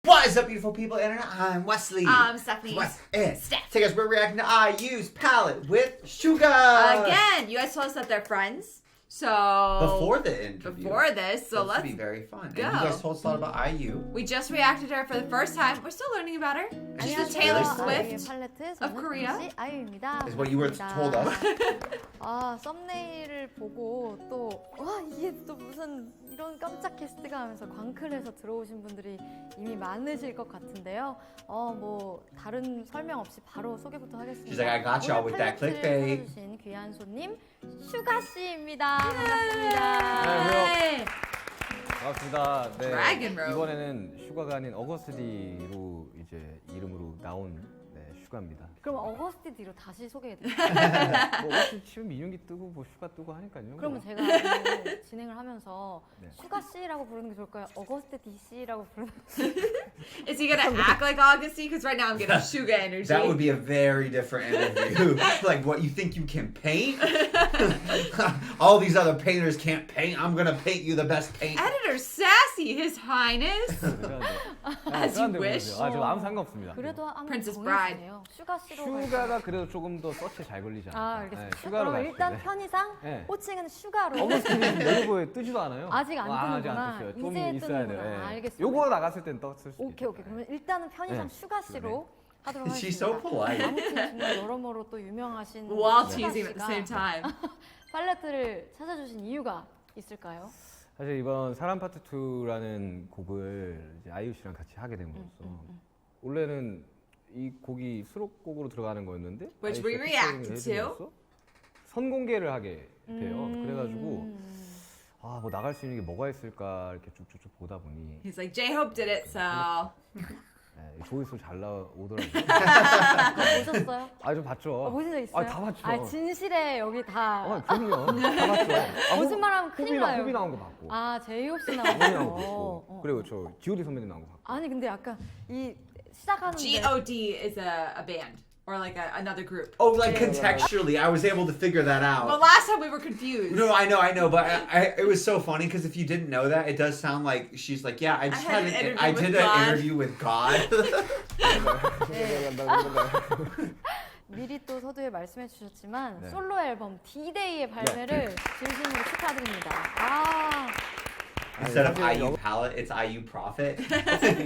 What is up, beautiful people internet? I'm Wesley. I'm Stephanie. Steph. Today, guys, we're reacting to IU's palette with Suga. Again, you guys told us that they're friends. So before the interview. Before this, so let's be very fun. go. And you guys told us a lot about IU. We just reacted to her for the first time. We're still learning about her. She's the Taylor Swift of Korea. IU입니다. Is what you were told us. 아, 썸네일을 보고 또 와, 이게 또 무슨 이런 깜짝 캐스트가 하면서 광클해서 들어오신 분들이 이미 많으실 것 같은데요. 뭐 다른 설명 없이 바로 소개부터 하겠습니다. She's like, I got y'all with that clickbait. 찾아주신 귀한 손님 슈가 씨입니다. 반갑습니다. 네. 반갑습니다. 네, Dragon Road. 이번에는 슈가가 아닌 어거스디로 이제 이름으로 나온 슈가입니다. 그럼 어거스티 뒤로 다시 소개해드릴게요. 뭐 어거스디 치면 미윤기 뜨고 뭐 슈가 뜨고 하니까요. 그러면 제가 오늘 진행을 하면서 네. 슈가 씨라고 부르는 게 좋을까요? 어거스티 D 씨라고 부르는 Is he gonna act like Augusty? Because right now I'm getting Suga energy. That would be a very different interview. Like, what, you think you can paint? All these other painters can't paint. I'm gonna paint you the best paint. Editor Sassy, His Highness. As you wish. 아, 저 아무 상관없습니다. 그래도 한번 Princess 정해주세요. 슈가 씨로 슈가가 그래도 조금 더 서치에 잘 걸리지 않아요. 아, 알겠습니다. 슈가로 그럼 가시죠. 일단 네. 편의상 네. 호칭은 슈가로. 어거스디는 네이버에 뜨지도 않아요. 아직 안 아직 뜨는구나. 안 떴어요. 좀 이제 있어야 돼요. 뜨는구나. 알겠습니다. 요거 나갔을 땐 떴을 수도 오케이. 그러면 일단은 편의상 네. 슈가 씨로 하도록 하겠습니다. She's so polite. 아무튼 정말 여러모로 또 유명하신 While 슈가 teasing at the 씨가 same time. 팔레트를 찾아주신 이유가 있을까요? 사실 이번 사람 파트 2라는 곡을 이제 아이유 씨랑 같이 하게 됨으로써 원래는 이 곡이 수록곡으로 들어가는 거였는데 Which 아이유 we 씨가 reacted 피처링을 해줌으로써 선공개를 하게 돼요. 그래가지고 아, 뭐 나갈 수 있는 게 뭐가 있을까 이렇게 쭉쭉쭉 보다 보니 He's like, J-Hope did it, so. 조회수 잘 나오더라고요. 보셨어요? 아, 좀 봤죠. 보신 적 있어요? 다 봤죠. 아, 진실에 여기 다 그럼요. 다 봤죠. 거짓말하면 큰일 나요. 호비 나온 거 봤고. 아, 제이홉 씨 호비 나온 거 나오고. 봤고. 그리고 저 G.O.D 선배님 나온 거 봤고. 아니 근데 약간 이 시작하는데 G.O.D. is a band. Or like another group. Oh, like contextually, I was able to figure that out. But last time we were confused. No, I know, but it was so funny because if you didn't know that, it does sound like she's like, yeah, I just had had an I interview did with an God. interview with God. 미리 또 서두에 말씀해 주셨지만 네. 솔로 앨범 D-Day의 발매를 진심으로 축하드립니다. 아, Instead of IU palette, it's IU profit.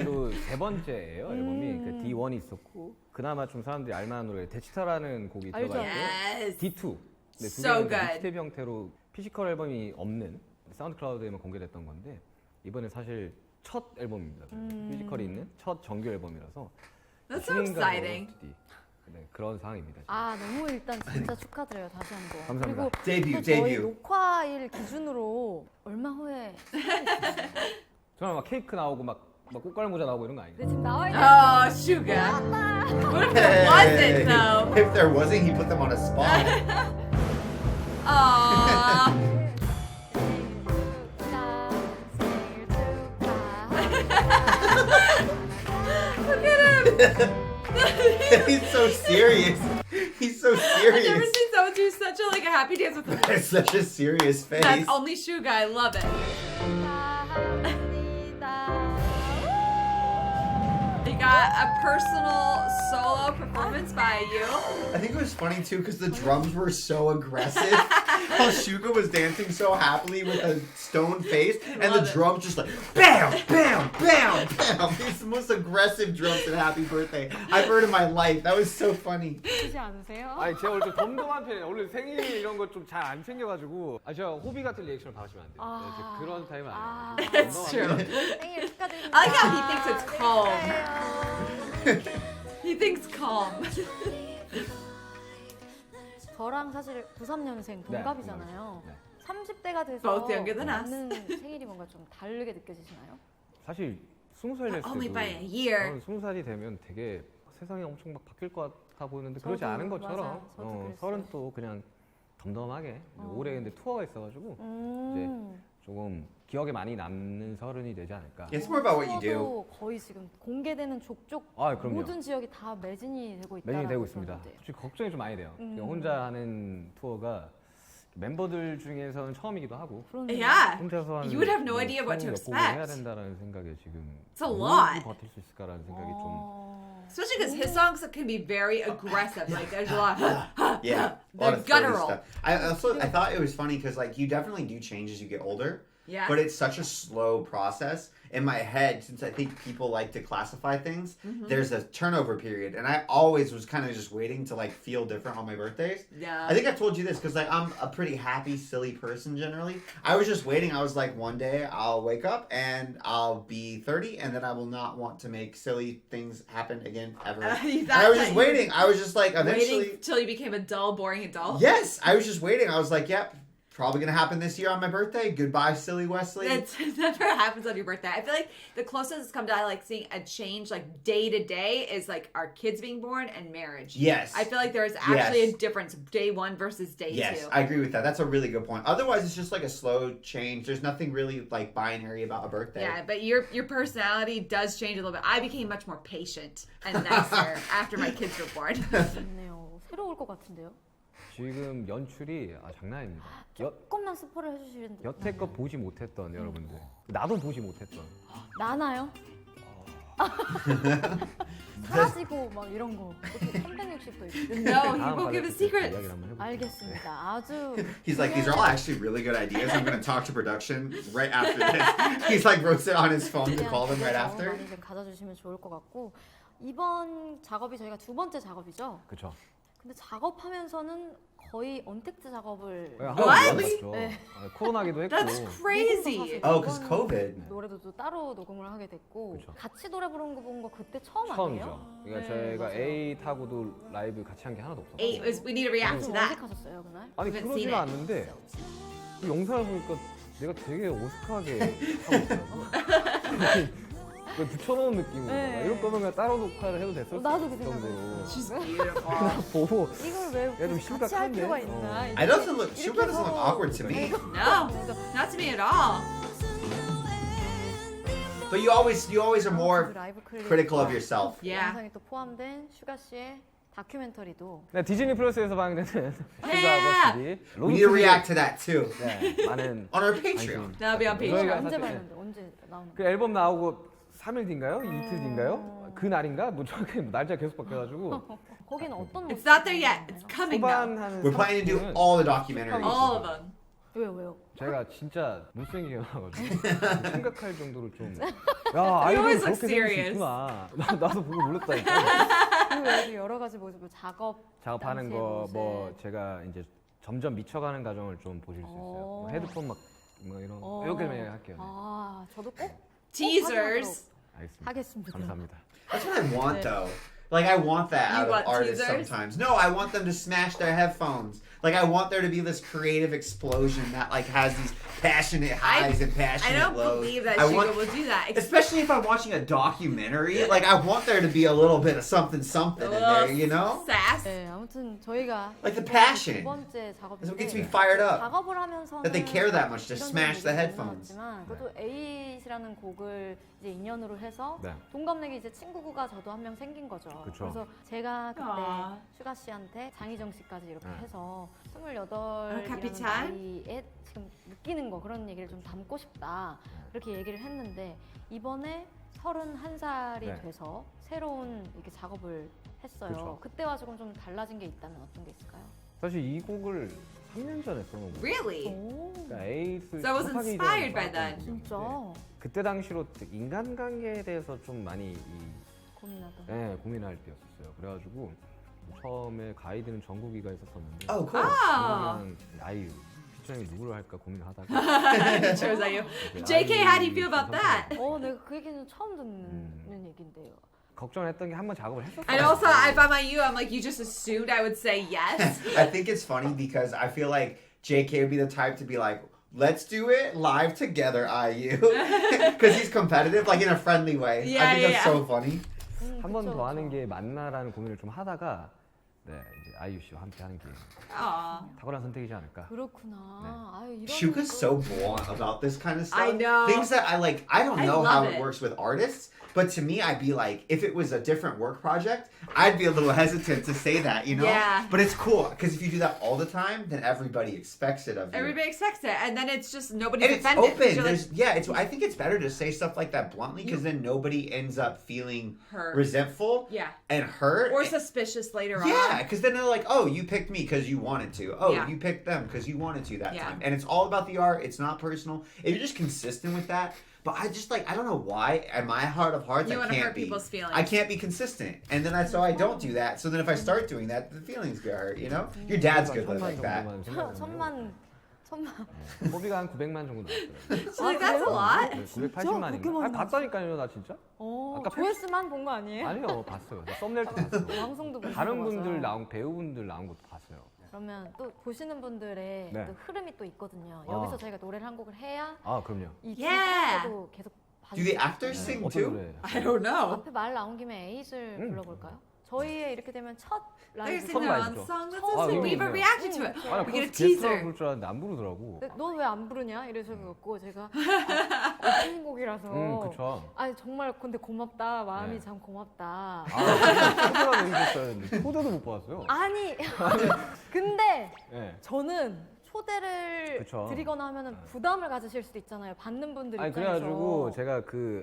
로 세 번째예요 앨범이. 그 D1이 있었고 그나마 좀 사람들이 알만한 노래 데치타라는 곡이 알죠. 들어가 있고요. Yes. D2. 네, 두 So 개는 good. 믹스테이프 형태로 피지컬 앨범이 없는 사운드 클라우드에만 공개됐던 건데 이번에 사실 첫 앨범입니다. 피지컬이 있는 첫 정규 앨범이라서 That's so 신인과 exciting. 어거스디. 네, 그런 상황입니다. 지금. 아 너무 일단 진짜 축하드려요 다시 한번. 감사합니다. 그리고 데뷔, 또 저희 데뷔. 녹화일 기준으로 얼마 후에 정말 막 케이크 나오고 막 꽃갈 모자 나오고 이런 거 아니에요? 네, 지금 나와 있는 Oh, Suga. What if there wasn't, though? If there wasn't, he put them on a spot. Aww. Look at him. He's so serious. He's so I've never serious. seen someone do such a happy dance with It's such a serious face. That's only Suga. I love it. You got a personal solo performance by you. I think it was funny too because the drums were so aggressive. How Suga was dancing so happily with a stone face, and the Love it. drums just like bam, bam, bam, bam. It's the most aggressive drums at Happy Birthday I've heard in my life. That was so funny. 보지 않으세요? 아니 제가 원래 좀 덤덤한 편이에요. 원래 생일 이런 거 좀 잘 안 챙겨가지고 제가 호비 같은 리액션을 받으시면 안 돼요. 아. 네, 제 그런 타입은 아니에요. It's true. 생일 축하드립니다. I like how he thinks it's calm. He thinks calm. 저랑 사실 93년생 동갑이잖아요. 네. 30대가 돼서 Both younger than us. 맞는 생일이 뭔가 좀 다르게 느껴지시나요? 사실 20살 됐을 Only 때도 by a year. 20살이 되면 되게 세상이 엄청 막 바뀔 것 같아 보이는데 그러지 저도, 않은 것처럼 맞아요. 저도 그랬어요. 서른 또 그냥 덤덤하게 올해 근데 투어가 있어가지고 이제 조금 기억에 많이 남는 서른이 되지 않을까. It's more about what you do. 투어도 거의 지금 공개되는 족족 아, 그럼요. 모든 지역이 다 매진이 되고 있다. 매진이 되고 있습니다. 솔직히 걱정이 좀 많이 돼요. 혼자 하는 투어가 멤버들 중에서는 처음이기도 하고 그러네요. Yeah. 혼자서 하는 You would have no idea what to 몇 곡을 해야 expect. 된다라는 생각에 지금 It's a 뭘 lot. 버틸 수 있을까라는 생각이 좀 Especially because his songs can be very aggressive. Like there's a lot. Yeah, a They're lot of throaty guttural. stuff. I thought it was funny because like you definitely do change as you get older, Yeah. but it's such a slow process. In my head, since I think people like to classify things, there's a turnover period, and I always was kind of just waiting to like feel different on my birthdays. Yeah. I think I've told you this because like I'm a pretty happy, silly person generally. I was just waiting. I was like, one day I'll wake up and I'll be 30, and then I will not want to make silly things happen again ever. You And thought I was that just you- waiting. I was just like, eventually. Waiting till you became a dull, boring adult. Yes, I was just waiting. I was like, yep, probably gonna happen this year on my birthday. Goodbye, silly Wesley. That never happens on your birthday. I feel like the closest it's come to like seeing a change like day to day is like our kids being born and marriage. Yes. I feel like there's actually Yes. a difference day one versus day Yes, two. I agree with that. That's a really good point. Otherwise, it's just like a slow change. There's nothing really like binary about a birthday. Yeah, but your personality does change a little bit. I became much more patient and nicer after my kids were born. 좋네요. 새로울 것 같은데요. 지금 연출이 장난 아닙니다. 조금만 스포를 해주시는데. 여태껏 보지 못했던 여러분들, 나도 보지 못했던 나나요? 사라지고 막 이런 거. 어떻게 360도 있고. No, he 다음 won't give 발레트 a secret. 이야기를 한번 해볼게요. 알겠습니다. 아주 He's like, these are all actually really good ideas. I'm gonna talk to production right after this. He's like, wrote it on his phone to call them right after. 많이 좀 가져주시면 좋을 것 같고 이번 작업이 저희가 두 번째 작업이죠. 그렇죠. 근데 작업하면서는 거의 언택트 작업을 What? 네. 코로나기도 했고. That's crazy. Oh, 'cause COVID. 노래도 또 따로 녹음을 하게 됐고 그쵸. 같이 노래 부르는 거 본 거 그때 처음 처음이죠. 아니에요? 그러니까 네, 저희가 맞아요. A 타고도 라이브 같이 한 게 하나도 없었어요. Eight was we need to react to 좀 that. 어색하셨어요 그날? 아니 haven't 그러지는 seen it. 않는데 그 영상을 보니까 내가 되게 어색하게 하고 있더라고. 그 붙여놓은 느낌으로 네. 이럴 거면 그냥 따로 녹화를 해도 됐을 나도 그 정도로 She's beautiful. 보고 이걸 왜 좀 같이 할 심각한데? 필요가 있나? I doesn't look. Suga doesn't look awkward to me. No, not to me at all. But you always are more critical of yourself. Yeah. 영상이 또 포함된 슈가 씨의 다큐멘터리도 네, 디즈니 플러스에서 방영되는 Yeah. We need to react to that too 네, 많은 on our Patreon. That'll be on 이건 Patreon. 언제 사실- 봤는데 언제 나오는 그 앨범 나오고 3일 뒤인가요? 이틀 뒤인가요? 그 날인가? 뭐 정확히 날짜 계속 바뀌어가지고 거기는 어떤 It's not there yet. It's coming though. 후반하는 We're planning to do all the documentaries. All of them. 왜요? 제가 진짜 못생기게 나와가지고 생각할 정도로 좀 야 아이돌 always look 그렇게 생길 수 serious. 있구나 나도 보고 놀랐다니까 그 외에도 여러 가지 모습, 뭐 작업하는 당시의 거 모습. 뭐 제가 이제 점점 미쳐가는 과정을 좀 보실 수 있어요 뭐 헤드폰 막 뭐 이런 이렇게 그냥 할게요 네. 아 저도 꼭 Teasers. 알겠습니다 하겠습니다. 감사합니다 That's what I want though. Like I want that You out want of artists teasers? sometimes. No, I want them to smash their headphones. Like I want there to be this creative explosion that like has these passionate highs and I passionate don't lows. believe that I Suga want, will do that. especially if I'm watching a documentary. Like I want there to be a little bit of something in there, you know? Sass. 네, 아무튼 저희가 Like the 두 passion. 번째 That's what gets 작업인데 me fired up. 작업을 하면서는 That they care that much to 이런저런 smash the 얘기가 headphones. 나왔지만 그것도 에잇이라는 곡을 이제 인연으로 해서 네. 동갑내기 이제 친구가 저도 한 명 생긴 거죠. 그쵸. 그래서 제가 그때 아. 슈가 씨한테 장희정 씨까지 이렇게 네. 해서 28이라는 카피찬? 나이에 지금 느끼는 거 그런 얘기를 좀 담고 싶다 이렇게 얘기를 했는데 이번에 31살이 네. 돼서 새로운 이렇게 작업을 했어요. 그쵸. 그때와 조금 좀 달라진 게 있다면 어떤 게 있을까요? 사실 이 곡을 3년 전에 써놓은 거예요 Really? 오, 그러니까 에잇을 So I was 접하기 inspired 전에 by that. 써놨던 진짜 곡인데 그때 당시로 인간관계에 대해서 좀 많이 고민하던. 고민할 때였었어요. 그래가지고 처음에 가이드는 정국이가 있었었는데 Oh, cool. Ah. 정국이랑 아이유 피처링 누구를 할까 고민을 하다가 Shows that you. 이제 JK, how do you feel 아이유 about that? 내가 그 얘기는 처음 듣는 얘긴데요. 걱정했던 게 한 번 작업을 했었어요. And also, if I'm on you, I'm like, you just assumed I would say yes. I think it's funny because I feel like JK would be the type to be like, let's do it live together, IU. Because he's competitive, like in a friendly way. Yeah, I think that's yeah. so funny. 한 번 더 하는 게 맞나라는 고민을 좀 하다가 네 이제 아이유 씨와 함께 하는 게 Aw. 탁월한 선택이지 않을까. 그렇구나. 아유, 이런 Suga's so blunt about this kind of stuff. I know. Things that I like, I don't I know how love it it. works with artists, But to me, I'd be like, if it was a different work project, I'd be a little hesitant to say that, you know? Yeah. But it's cool, because if you do that all the time, then everybody expects it of you. Everybody expects it, and then it's just nobody's And it's offended. 'Cause open. you're like, I think it's better to say stuff like that bluntly, because then nobody ends up feeling Hurt. resentful Yeah. and hurt. Or suspicious later on. Yeah, because then they're like, oh, you picked me because you wanted to. Oh, Yeah. you picked them because you wanted to that Yeah. time. And it's all about the art. It's not personal. If you're just consistent with that. But I just I don't know why, at my heart of hearts, You I wanna can't hurt be. people's feelings. I can't be consistent. And then so I don't do that. So then if I start doing that, the feelings get hurt, you know? Your dad's good like that. 천만. 소비가 한 900만 정도 나왔더라고요. She's like, that's a lot. 980만인가? 그렇게 많이 아니, 봤다니까요, 나 진짜? 아까 조회수만 본 거 아니에요? 아니요, 봤어요. 썸네일도 봤어요. 방송도 보시고 다른 와서. 분들 나온 배우분들 나온 것도 봤어요. 그러면 또 보시는 분들의 네. 또 흐름이 또 있거든요. 여기서 저희가 노래를 한 곡을 해야 아, 그럼요. 이 Yeah. 도 계속 Do the actors sing 어떤 too? 노래? I don't know. 앞에 말 나온 김에 에잇을 불러볼까요? 저희의 이렇게 되면 첫 They're 라이브. singing their own 라이브죠. song. Let's 아, listen. 이거 We have a 있네요. reaction to it. 아, 나 We get a 게스트라고 teaser. 부를 줄 알았는데 안 부르더라고. 넌 왜 안 부르냐? 이러셔갖고 제가 오프닝 곡이라서. 그쵸. 아니 정말 근데 고맙다. 마음이 네. 참 고맙다. 아, 초대라고 얘기했어야 했는데 초대도 못 받았어요. 아니 근데 네. 저는 초대를 그쵸. 드리거나 하면은 부담을 가지실 수도 있잖아요. 받는 분들 아니 입장에서. 그래가지고 제가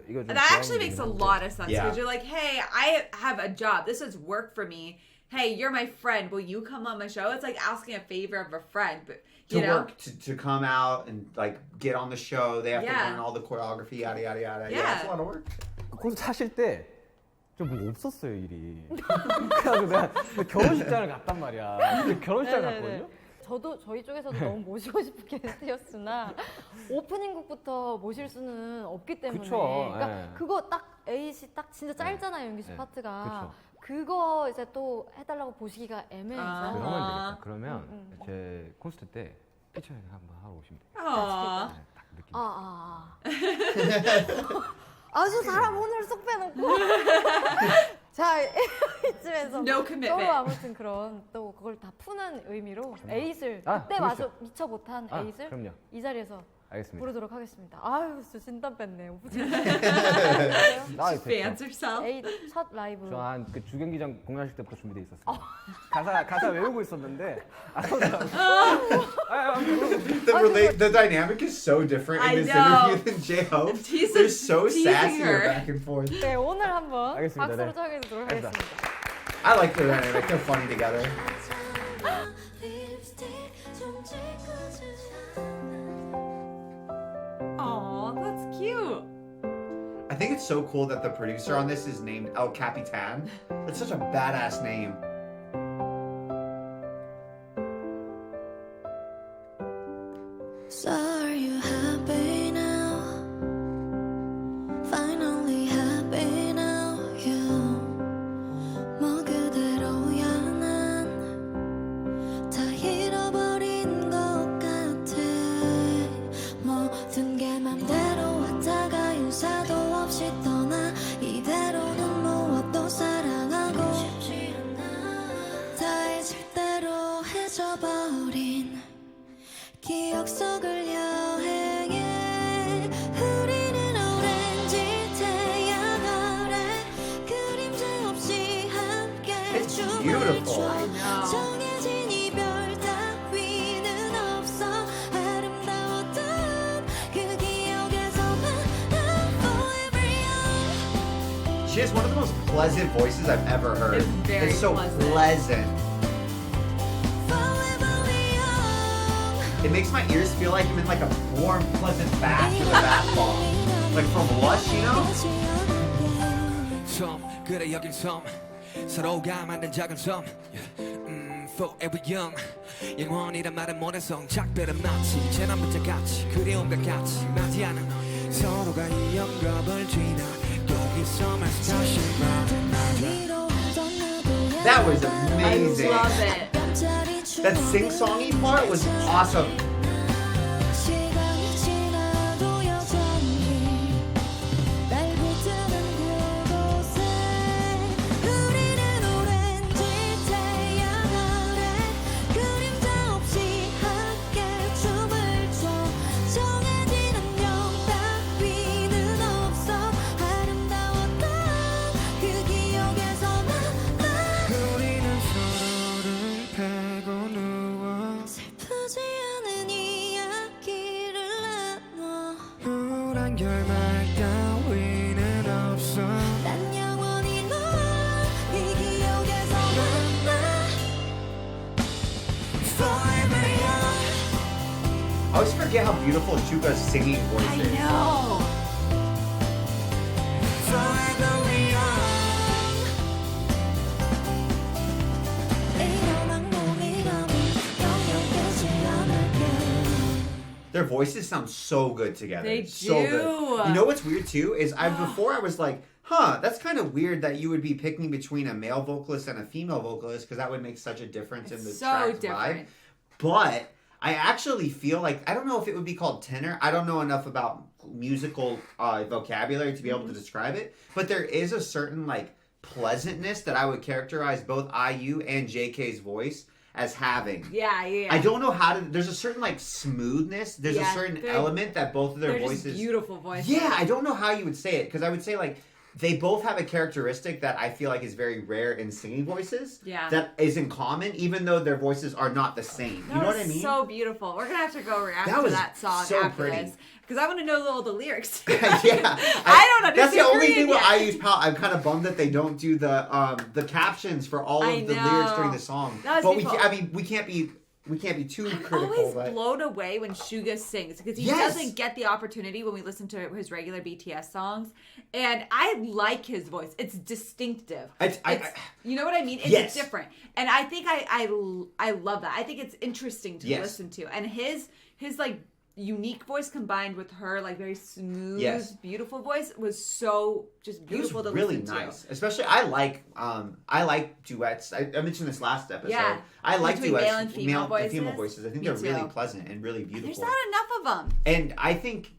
이거 좀 That actually makes a 좋아하는 lot of sense Yeah. because you're like, hey, I have a job. This is work for me. Hey, you're my friend. Will you come on my show? It's like asking a favor of a friend, but you To know, work, to come out and get on the show. They have Yeah. to learn all the choreography, yada, yada, yada. Yeah. Yeah, it's a lot of work. 콘서트 하실 때 좀 뭐 없었어요 일이. 그래가지고 내가 결혼식장을 갔단 말이야. 결혼식장 네네네. 갔거든요. 저도 저희 쪽에서도 너무 모시고 싶은 게스트였으나 오프닝 곡부터 모실 수는 없기 때문에 그쵸, 그러니까 네. 그거 딱 에잇이 딱 진짜 짧잖아요 연기 씨 네. 파트가 그거 이제 또 해달라고 보시기가 애매해서 아. 그러면 되겠다. 그러면 제 콘서트 때 피처링 한번 하러 오시면 돼요. Aw. 네, 딱 느낌. 아주 사람 오늘 쏙 빼놓고 자 이쯤에서 No commitment. 서로 아무튼 그런 또 그걸 다 푸는 의미로 에잇을 아, 그때 재밌어요. 마저 미처 못한 아, 에잇을 그럼요. 이 자리에서 알겠습니다. 부르도록 하겠습니다. 아유 진짜 진땀 뺐네. 아, Fans herself. 에잇 첫 라이브. 저한 그 주경기장 공연하실 때부터 준비돼 있었어요. 가사 외우고 있었는데 The dynamic is so different I in this know. interview than J-Hope. Teasing- They're so teasing sassy her. back and forth. 네 오늘 한번 알겠습니다. 박수로 네. 청해주도록 알겠습니다. 하겠습니다. I like their dynamic. They're funny together. Aw, that's cute. I think it's so cool that the producer on this is named El Capitan. That's such a badass name. So are you happy now? Finally happy now, you. 뭐 그대로야 난 다 잃어버린 것 같아. 모든 게 맘대로 왔다가 인사도 없이 떠나 이대로는 무엇도 사랑하고 싶지 않아. 다 잊을 대로 해져버린 기억 속을 여행해 우리는 오렌지 태양 아래 그림자 없이 함께 It's 춤을 beautiful. 춰 I know. 정해진 이별 따위는 없어 아름다웠던 그 기억에서만 I'm forever young. She has one of the most pleasant voices I've ever heard. It's very so pleasant. pleasant. Forever young. It makes my ears feel like I'm in like a warm, pleasant bath with a bath bomb. Like from Lush, you know? 섬 그래 여긴 섬 서로가 만든 작은 섬 Forever young 영원이란 말은 모래성 작별은 마치 재난문자 같이 그리움과 같이 맞이하는 서로가 이 영겁을 지나 또 이 섬에서 다시 만나 That was I amazing. love it. That sing-songy part was awesome. 시간이 지나도 여전히 날 붙드는 그곳에 우리는 오렌지 태양 아래 그림자 없이 함께 춤을 춰 정해진 운명 따위는 없어 아름다웠던 forget how beautiful Suga's singing voice I is. know. Forever we are. 이런 악몽이라면 영영 되지 않을게. Their voices sound so good together. They So do. good. You know what's weird too is before I was like, that's kind of weird that you would be picking between a male vocalist and a female vocalist because that would make such a difference in the So track's vibe. different. But I actually feel like I don't know if it would be called tenor. I don't know enough about musical vocabulary to be able to describe it. But there is a certain like pleasantness that I would characterize both IU and JK's voice as having. Yeah. I don't know how to. There's a certain like smoothness. There's a Yeah, certain they're- element that both of their They're voices. just beautiful voices. Yeah, I don't know how you would say it because I would say like they both have a characteristic that I feel like is very rare in singing voices. Yeah. That is in common, even though their voices are not the same. That You know was what I mean? so beautiful. We're gonna have to go react That to was that song so after pretty. this because I want to know all the lyrics. Yeah, I don't understand That's the only Korean thing with yet. IU's palette. I'm kind of bummed that they don't do the captions for all I of the know. lyrics during the song. That was But beautiful. I mean, we can't be too I'm critical. always But blown away when Suga sings because he Yes. doesn't get the opportunity when we listen to his regular BTS songs, and I like his voice. It's distinctive. You know what I mean? It's Yes. different, and I think I love that. I think it's interesting to Yes. listen to, and his like unique voice combined with her like very smooth, Yes. beautiful voice was so just it was beautiful to really listen nice. to. Especially, I like duets. I mentioned this last episode. Yeah. I like Between duets, male and female female voices. voices. I think Me they're really too. pleasant and really beautiful. There's not enough of them. And I think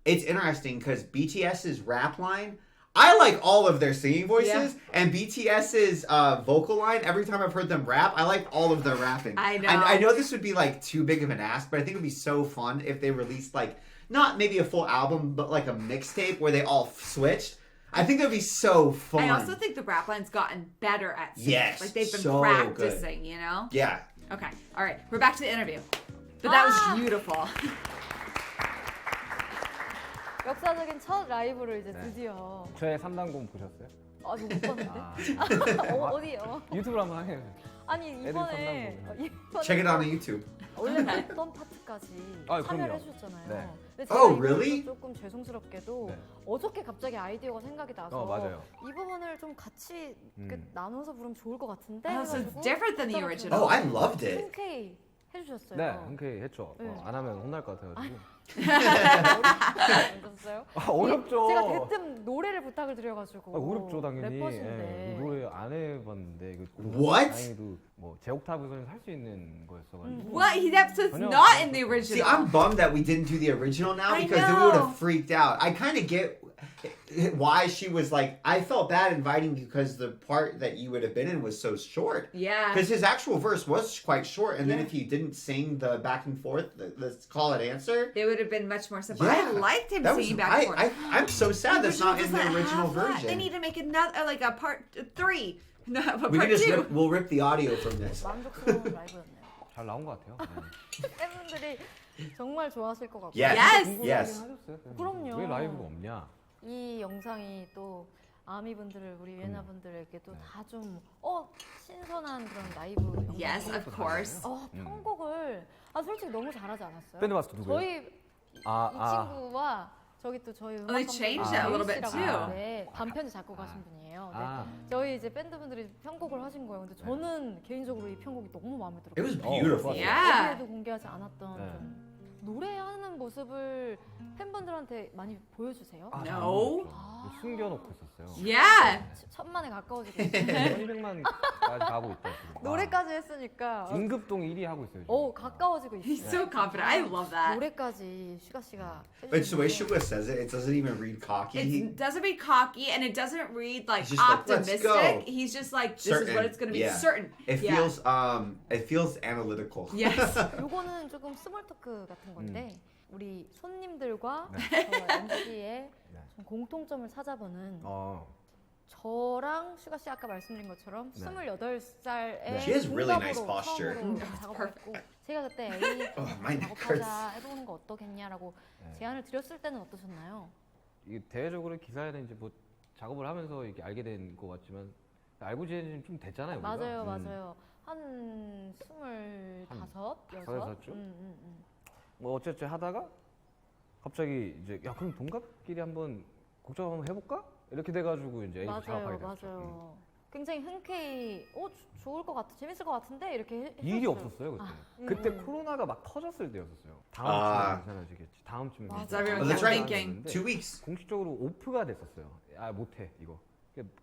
it's interesting because BTS's rap line, I like all of their singing voices, and BTS's vocal line, every time I've heard them rap, I like all of their rapping. I know. I know this would be like too big of an ask, but I think it would be so fun if they released like, not maybe a full album, but like a mixtape where they all switched. I think that would be so fun. I also think the rap line's gotten better at singing. Yes, Like they've been so practicing, you know? Yeah. Okay. All right. We're back to the interview. But that was beautiful. 역사적인 첫 라이브를 이제 드디어 저의 3단공 보셨어요? 아직 못 봤는데 어디요? 유튜브로 한번 확인해보세요. 아니 이번에 Check it out on YouTube. 원래 어떤 파트까지 아, 참여를 그럼요. 해주셨잖아요. 네. 근데 제가 Oh, 이번에 really? 조금 죄송스럽게도 네. 어저께 갑자기 아이디어가 생각이 나서 맞아요. 이 부분을 좀 같이 이렇게 나눠서 부르면 좋을 것 같은데 Oh, so it's 해가지고 different than the 했더라고요. original. Oh, I loved it. 흔쾌히 해주셨어요. 네, 흔쾌히 했죠. 네. 안 하면 혼날 것 같아가지고. 어떠셨어요? 어렵죠. 제가 대뜸 노래를 부탁을 드려가지고 어렵죠, 당연히. 래퍼신데 예, 노래 안 해봤는데. What? 다행히도 뭐 제 옥타브에서는 할 수 있는 거였어가지고. What? That's 전혀 not in the See, original. I'm bummed that we didn't do the original now I because then we would know. have freaked out. I kind of get why she was like, I felt bad inviting you because the part that you would have been in was so short. Yeah. Because his actual verse was quite short, and then Yeah. if you didn't sing the back and forth, let's call it answer. They would have been much more simple. Yeah, I liked him that was- singing back and forth. I'm so sad that's not in the doesn't original have that. version. They need to make another, like a part 3. No, a we can part just 2. we'll rip the audio from this. 만족스러운 라이브였네요. 잘 나온 것 같아요. 팬분들이 정말 좋아하실 것 같고 Yes. Yes. Yes. 그럼요. 왜 라이브가 없냐? 이 영상이 또 아미분들을 우리 위에나분들에게도 다 좀 신선한 그런 라이브 영상. Yes, of course. 편곡을 솔직히 너무 잘하지 않았어요? 밴드 마스터 누구예요? 저희 이 친구와 저기 또 저희 음악 they changed it a little bit too. 네, 단편지 작곡하신 분이에요. 네. 아. 저희 이제 밴드분들이 편곡을 하신 거예요. 근데 저는 개인적으로 이 편곡이 너무 마음에 It 들었어요. was beautiful. Yeah. 어디에도 공개하지 않았던 네. 좀 노래하는 모습을 팬분들한테 많이 보여주세요. No. 숨겨놓고 있었어요. Yeah. 천만에 가까워지고 있어요. 1200만까지 가고 있다 지금. 노래까지 했으니까 임급동 1위 하고 있어요. 지금. 가까워지고 He's 있어요. so confident. I love that. 노래까지 슈가 씨가 But the way 해주시는데 Suga says it doesn't even read cocky. It doesn't read cocky and it doesn't read like It's just like, let's optimistic. go. He's just like, this Certain. is what it's going to be. Yeah. Certain. It Yeah. feels analytical. Yes. 요거는 조금 스몰 토크 같은 건데 우리 손님들과 네. 저 MC의 네. 좀 공통점을 찾아보는 저랑 슈가 씨 아까 말씀드린 것처럼 네. 28살의 She has really nice posture. 작업했고 제가 그때 Oh, my neck hurts. 작업하자 해보는 거 어떠겠냐라고 네. 제안을 드렸을 때는 어떠셨나요? 이게 대외적으로 기사에는 이제 뭐 작업을 하면서 이렇게 알게 된 것 같지만 알고 지낸 좀 됐잖아요. 우리가. 맞아요. 한 25, 6? 서른여섯쯤? 뭐 어쨌든 하다가 갑자기 이제 야 그럼 동갑끼리 한번 곡 작업 한번 해볼까? 이렇게 돼가지고 이제 에이스 작업하게 됐죠. 맞아요. 굉장히 흔쾌히 좋을 것 같아, 재밌을 것 같은데 이렇게 일이 했었어요. 없었어요 그때. 그때 코로나가 막 터졌을 때였었어요. 다음 주면 괜찮아지겠지. 다음 주면 맞아. Everyone That's right. thinking. 2 weeks. 공식적으로 오프가 됐었어요. 아 못해 이거.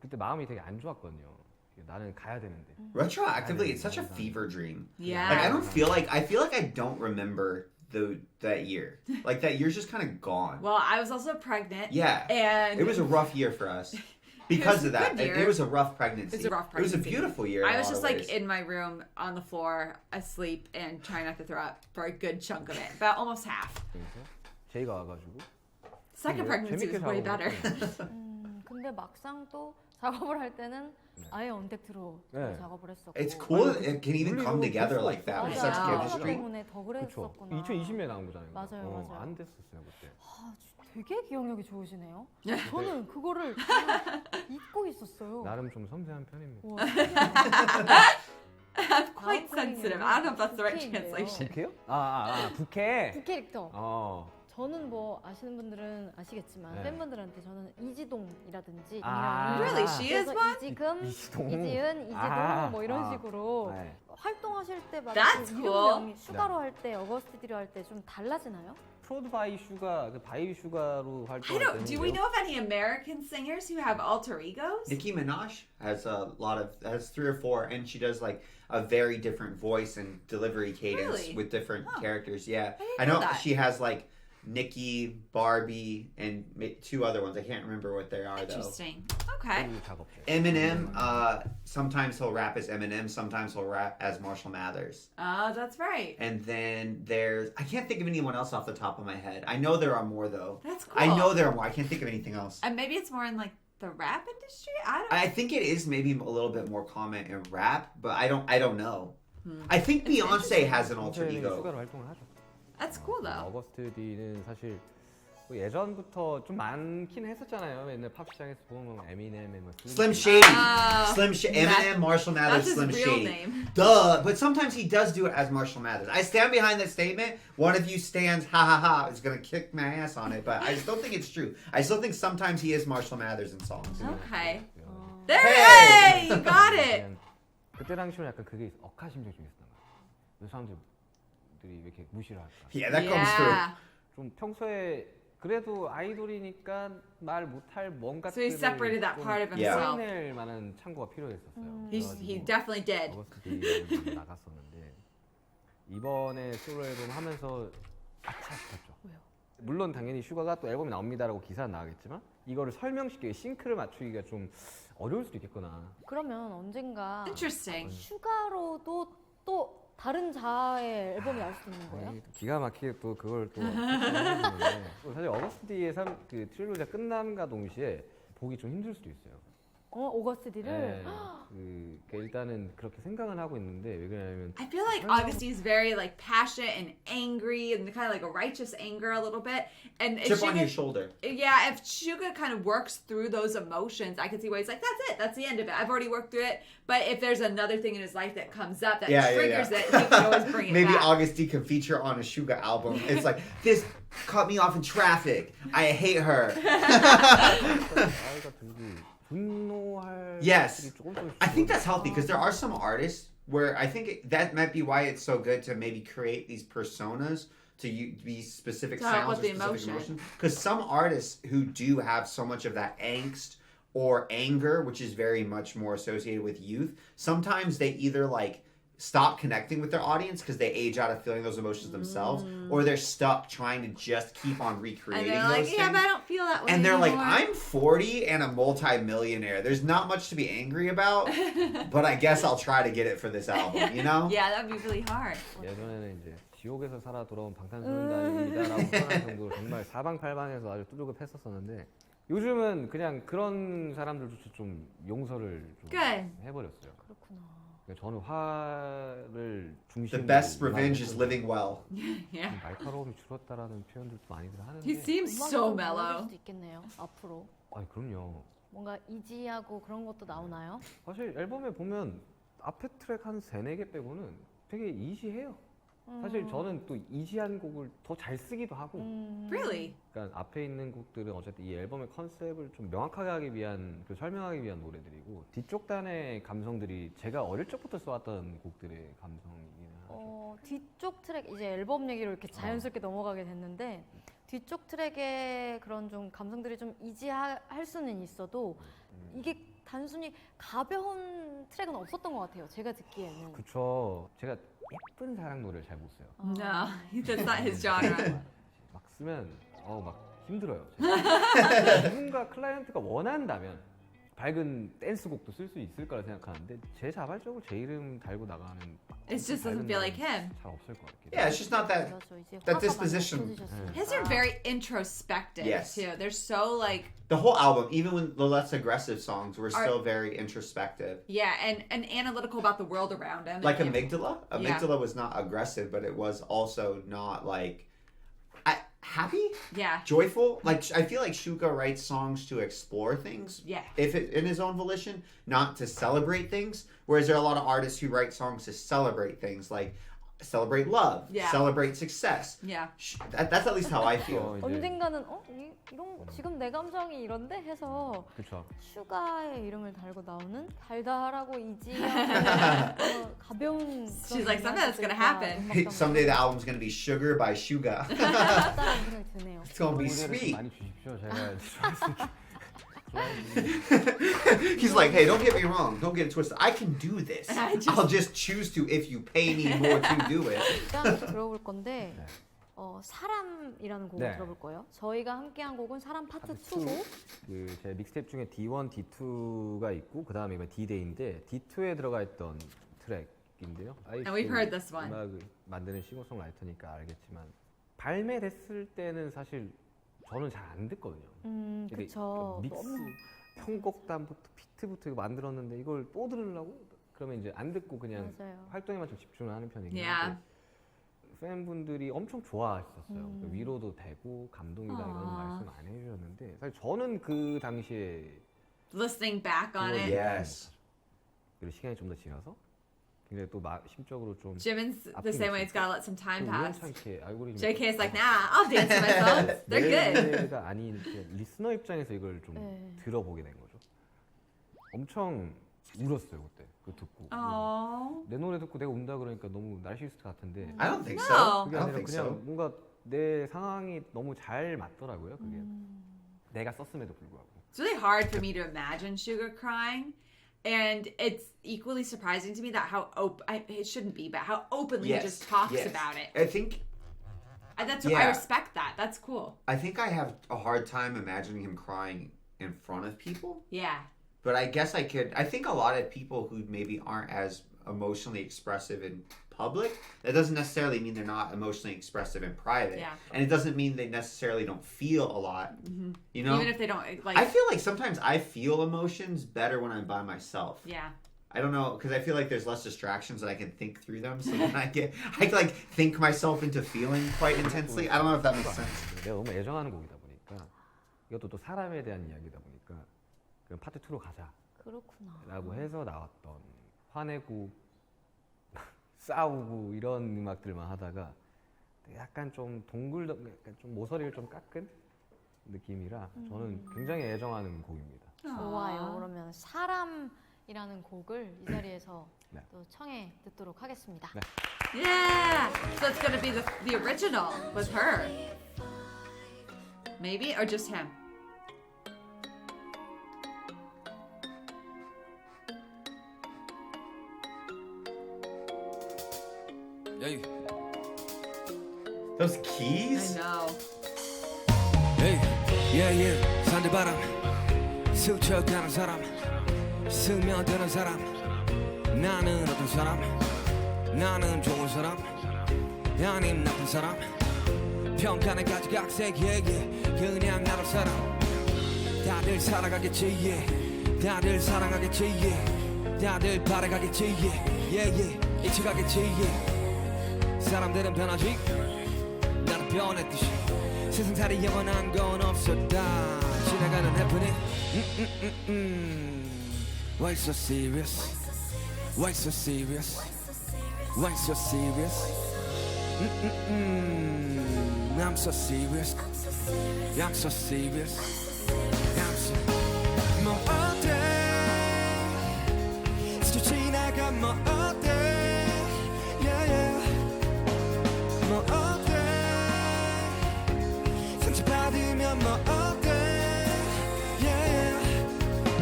그때 마음이 되게 안 좋았거든요. 나는 가야 되는데. Retroactively, it's such a fever dream. Yeah. Like I feel like I don't remember that year. Like that year's just kind of gone. Well, I was also pregnant. Yeah. And It was a rough year for us. Because of It was a that. good year. It was a rough pregnancy. It was a rough It was a pregnancy. beautiful year. in I a was lot just of like ways. in my room on the floor, asleep, and trying not to throw up for a good chunk of it, about almost half. 그래서 제이가 와가지고 Second pregnancy was way better. 근데 막상 또 작업을 할 때는 아예 언택트로 네. 작업을 했었고. It's cool that it can even come together like that with such 맞아. 코로나 chemistry. 때문에 더 그렇죠. 그랬었구나. 2020년에 나온 거잖아요. 맞아요, 맞아요. 안 됐었어요 그때. 되게 기억력이 좋으시네요. 저는 그거를 다 잊고 있었어요. 나름 좀 섬세한 편입니다. 와, I'm quite sensitive. I don't know if that's the right 부캐인데요. translation. 부캐요? 부캐. 부캐릭터. 저는 뭐 아시는 분들은 아시겠지만 네. 팬분들한테 저는 이지동이라든지 아. Really? She is 그래서 one? 이지금, 이지동. 이지은, 이지동 아. 뭐 이런 아. 식으로 네. 활동하실 때 막 That's cool. 이름명이 슈가로 할 때, 어거스티디로 할 때 좀 달라지나요? 프로드 바이 슈가, 그 바이 슈가로 I 활동할 don't. 때는 Do we know of any American singers who have alter egos? Nicki Minaj has has 3 or 4, and she does like a very different voice and delivery cadence Really? with different characters. Yeah, didn't I know know that. she has like Nicki, Barbie, and 2 other ones. I can't remember what they are though. Interesting. Okay. 작업해. Eminem, sometimes he'll rap as Eminem, sometimes he'll rap as Marshall Mathers. Oh, that's right. And then I can't think of anyone else off the top of my head. I know there are more though. That's cool. I know there are more. I can't think of anything else. And maybe it's more in like the rap industry. I don't. I think it is maybe a little bit more common in rap, but I don't know. I think It's Beyonce interesting. has an alter 슈가로 ego. 활동을 하죠. That's cool though. 어거스트 D는 사실 뭐 예전부터 좀 많긴 했었잖아요. 옛날 팝 시장에서 보면 에미넴, 뭐 Slim Shady, Oh, Eminem, Marshall That's Mathers, his Slim real Shady. name. Duh, but sometimes he does do it as Marshall Mathers. I stand behind that statement. One of you stands, ha ha ha, is gonna kick my ass on it, but I still think it's true. I still think sometimes he is Marshall Mathers in songs. Okay. There. Hey! Hey, you got it. 그냥 그때 당시면 약간 그게 억하심정이 좀 있었던 거예요. 왜 사람들이 왜 이렇게 무시를 할까? Yeah, that comes through. Yeah. 좀 평소에 그래도 아이돌이니까 말 못할 뭔가 So he separated that part of Yeah. himself. 낼 만한 창구가 필요했었어요. He definitely did. 어거스트 나갔었는데 이번에 솔로 앨범 하면서 아차 싶었죠. 왜요? 물론 당연히 슈가가 또 앨범이 나옵니다라고 기사는 나가겠지만 이거를 설명시키기 싱크를 맞추기가 좀 어려울 수도 있겠구나. 그러면 언젠가 Interesting. 슈가로도 또 다른 자아의 앨범이 나올 수 있는 거예요? 기가 막히게 또 그걸 또 해주는데 사실 어거스티의 그 트릴로지가 끝남과 동시에 보기 좀 힘들 수도 있어요. 오거스티디를? 네, 일단은 그렇게 생각은 하고 있는데 왜 그러냐면 I feel like Augustine's very like passionate and angry and kind of like a righteous anger a little bit. And if Chip on your Suga, shoulder. yeah, if Suga kind of works through those emotions, I can see why he's like, that's it, that's the end of it. I've already worked through it. But if there's another thing in his life that comes up that triggers it, he can always bring it Maybe back. August can feature on a Suga album. It's like, this cut me off in traffic. I hate her. 아이가 들기 분노할 Yes. 일이 조금씩 I think that's healthy because there are some artists where I think that might be why it's so good to maybe create these personas to be specific To help sounds with or the specific emotion. emotions. Because some artists who do have so much of that angst or anger, which is very much more associated with youth, sometimes they either like stop connecting with their audience because they age out of feeling those emotions themselves, or they're stuck trying to just keep on And recreating they're those like, yeah, things. but I don't feel that way And they're like, anymore. I'm 40 and a multi-millionaire. There's not much to be angry about, but I guess I'll try to get it for this album, you know? Yeah, that'd be really hard. 예전에는 이제 지옥에서 살아 돌아온 방탄소년단입니다라고 표현할 정도로 정말 사방팔방에서 아주 뚜둑을 했었었는데 요즘은 그냥 그런 사람들조차 좀 용서를 좀 Good. 해버렸어요. 그렇구나. 그러니까 저는 화를 The 중심으로 best revenge is living well. Yeah. 날카로움이 줄었다라는 표현들도 많이들 하는데 He seems so 음악으로 mellow. 보여줄 수도 있겠네요. 앞으로 아니 그럼요. 뭔가 이지하고 그런 것도 나오나요? 사실 앨범에 보면 앞에 트랙 한 3, 4개 빼고는 되게 이시해요. 사실 저는 또 이지한 곡을 더 잘 쓰기도 하고 Really? 그러니까 앞에 있는 곡들은 어쨌든 이 앨범의 컨셉을 좀 명확하게 하기 위한 설명하기 위한 노래들이고 뒤쪽 단의 감성들이 제가 어릴 적부터 써왔던 곡들의 감성이긴 하죠. 뒤쪽 트랙 이제 앨범 얘기로 이렇게 자연스럽게 넘어가게 됐는데 뒤쪽 트랙의 그런 좀 감성들이 좀 이지할 수는 있어도 이게 단순히 가벼운 트랙은 없었던 것 같아요. 제가 듣기에는. 그쵸. 제가 예쁜 사랑 노래를 잘 못 써요. No, that's not his genre. 막 쓰면 막 힘들어요. 누군가 클라이언트가 원한다면 밝은 댄스곡도 쓸 수 있을 거라 생각하는데 제 자발적으로 제 이름 달고 나가는 It just doesn't feel like him. 잘 없을 것 같긴 Yeah, it's just not that. 그렇죠. 이제 that 화가 disposition. 많이 없어지셨으니까. His are very introspective Yes. too. They're so like The whole album, even when the less aggressive songs, were still very introspective. yeah, and analytical about the world around him. Like and, Amygdala. Yeah. Amygdala was not aggressive, but it was also not like happy, Yeah. joyful. Like I feel like Suga writes songs to explore things. Yeah. If it in his own volition, not to celebrate things. Whereas there are a lot of artists who write songs to celebrate things, like celebrate love, Yeah. celebrate success. Yeah. That's at least how I feel. 언젠가는 이런 지금 내 감정이 이런데 해서 그쵸. 슈가의 이름을 달고 나오는 달달하고 이지하고 가벼운 She's like, someday that's gonna happen. Someday the album's gonna be Sugar by Suga. 다는 생각이 드네요. It's gonna be 노래를 좀 sweet. 많이 주십시오. 제가 좋아할 수 있게. He's like, hey, don't get me wrong. Don't get it twisted. I can do this. I'll just choose to if you pay me more to do it. 일단 들어볼 건데 사람이라는 곡을 네. 들어볼 거예요. 저희가 함께한 곡은 사람 파트 2고 제 믹스테이프 중에 D1, D2가 있고 그 다음에 이번 D-Day인데 D2에 들어가 있던 트랙인데요. And we've heard this one. 음악을 만드는 싱어송라이터니까 알겠지만 발매됐을 때는 사실 저는 잘 안 듣거든요. 이게 그쵸. 믹스, 편곡단부터 비트부터 이거 만들었는데 이걸 또 들으려고? 그러면 이제 안 듣고 그냥 맞아요. 활동에만 좀 집중을 하는 편이긴 Yeah. 한데 팬분들이 엄청 좋아하셨어요. 위로도 되고 감동이다 이런 말씀 안 해주셨는데 사실 저는 그 당시에 Listening back on it. Yes. 그리고 시간이 좀 더 지나서 굉장히 또 심적으로 좀 Jimin's the same way. It's gotta let some time pass. 우연찮게 알고리즘이 JK's like, nah, I'll dance to my songs. They're good. 내가 아닌 이렇게 리스너 입장에서 이걸 좀 네. 들어보게 된 거죠. 엄청 울었어요 그때 그거 듣고. Oh. 내 노래 듣고 내가 운다 그러니까 너무 나르시스트 같은데 I don't think No. so. 그게 I don't 아니라 think 그냥 so. 뭔가 내 상황이 너무 잘 맞더라고요. 그게 내가 썼음에도 불구하고. It's really hard for me to imagine Suga crying. And it's equally surprising to me that it shouldn't be, but how openly he just talks about it. I think I Yeah. respect that. That's cool. I think I have a hard time imagining him crying in front of people. Yeah. But I guess I could. I think a lot of people who maybe aren't as emotionally expressive in public, that doesn't necessarily mean they're not emotionally expressive in private. Yeah. And it doesn't mean they necessarily don't feel a lot. You know? Even if they don't like. I feel like sometimes I feel emotions better when I'm by myself. Yeah. I don't know, because I feel like there's less distractions that I can think through them. So then I can like think myself into feling quite intensely. I don't know if that makes sense. 내가 너무 애정하는 곡이다 보니까 이것도 또 사람에 대한 이야기다 보니까 그럼 파트 2로 가자. 그렇구나. 라고 해서 나왔던 화내고 싸우고 이런 음악들만 하다가 약간 좀 약간 좀 모서리를 좀 깎은 느낌이라 저는 굉장히 애정하는 곡입니다. 좋아요. 그러면 사람이라는 곡을 이 자리에서 네. 또 청해 듣도록 하겠습니다. 네. Yeah. So it's gonna be the original with her. Maybe or just him. Hey, Those keys? I know. hey, yeah. 산들바람 스쳐가는 사람 스며드는 사람 나는 어떤 사람 나는 좋은 사람 아님 나쁜 사람 평가는 가지각색 그냥 나를 사람 다들 살아가겠지 다들 사랑하겠지 다들 바라가겠지 잊혀가겠지 사람들은 변하지 나는 변했듯이 세상살이 영원한 건 없었다 지나가는 happening Why so serious? Why so serious? Why so serious? I'm so serious. I'm so serious. I'm so 뭐 어때 스쳐 지나가 뭐 어때 yeah, yeah. 뭐 어때 상처받으면 뭐 어때 yeah, yeah.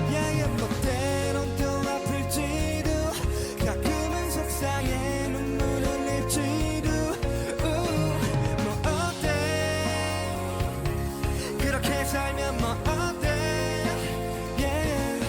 Yeah, yeah. 뭐 때론 또 아플지도 가끔은 속상해 눈물 흘릴지도 뭐 어때 그렇게 살면 뭐 어때 yeah,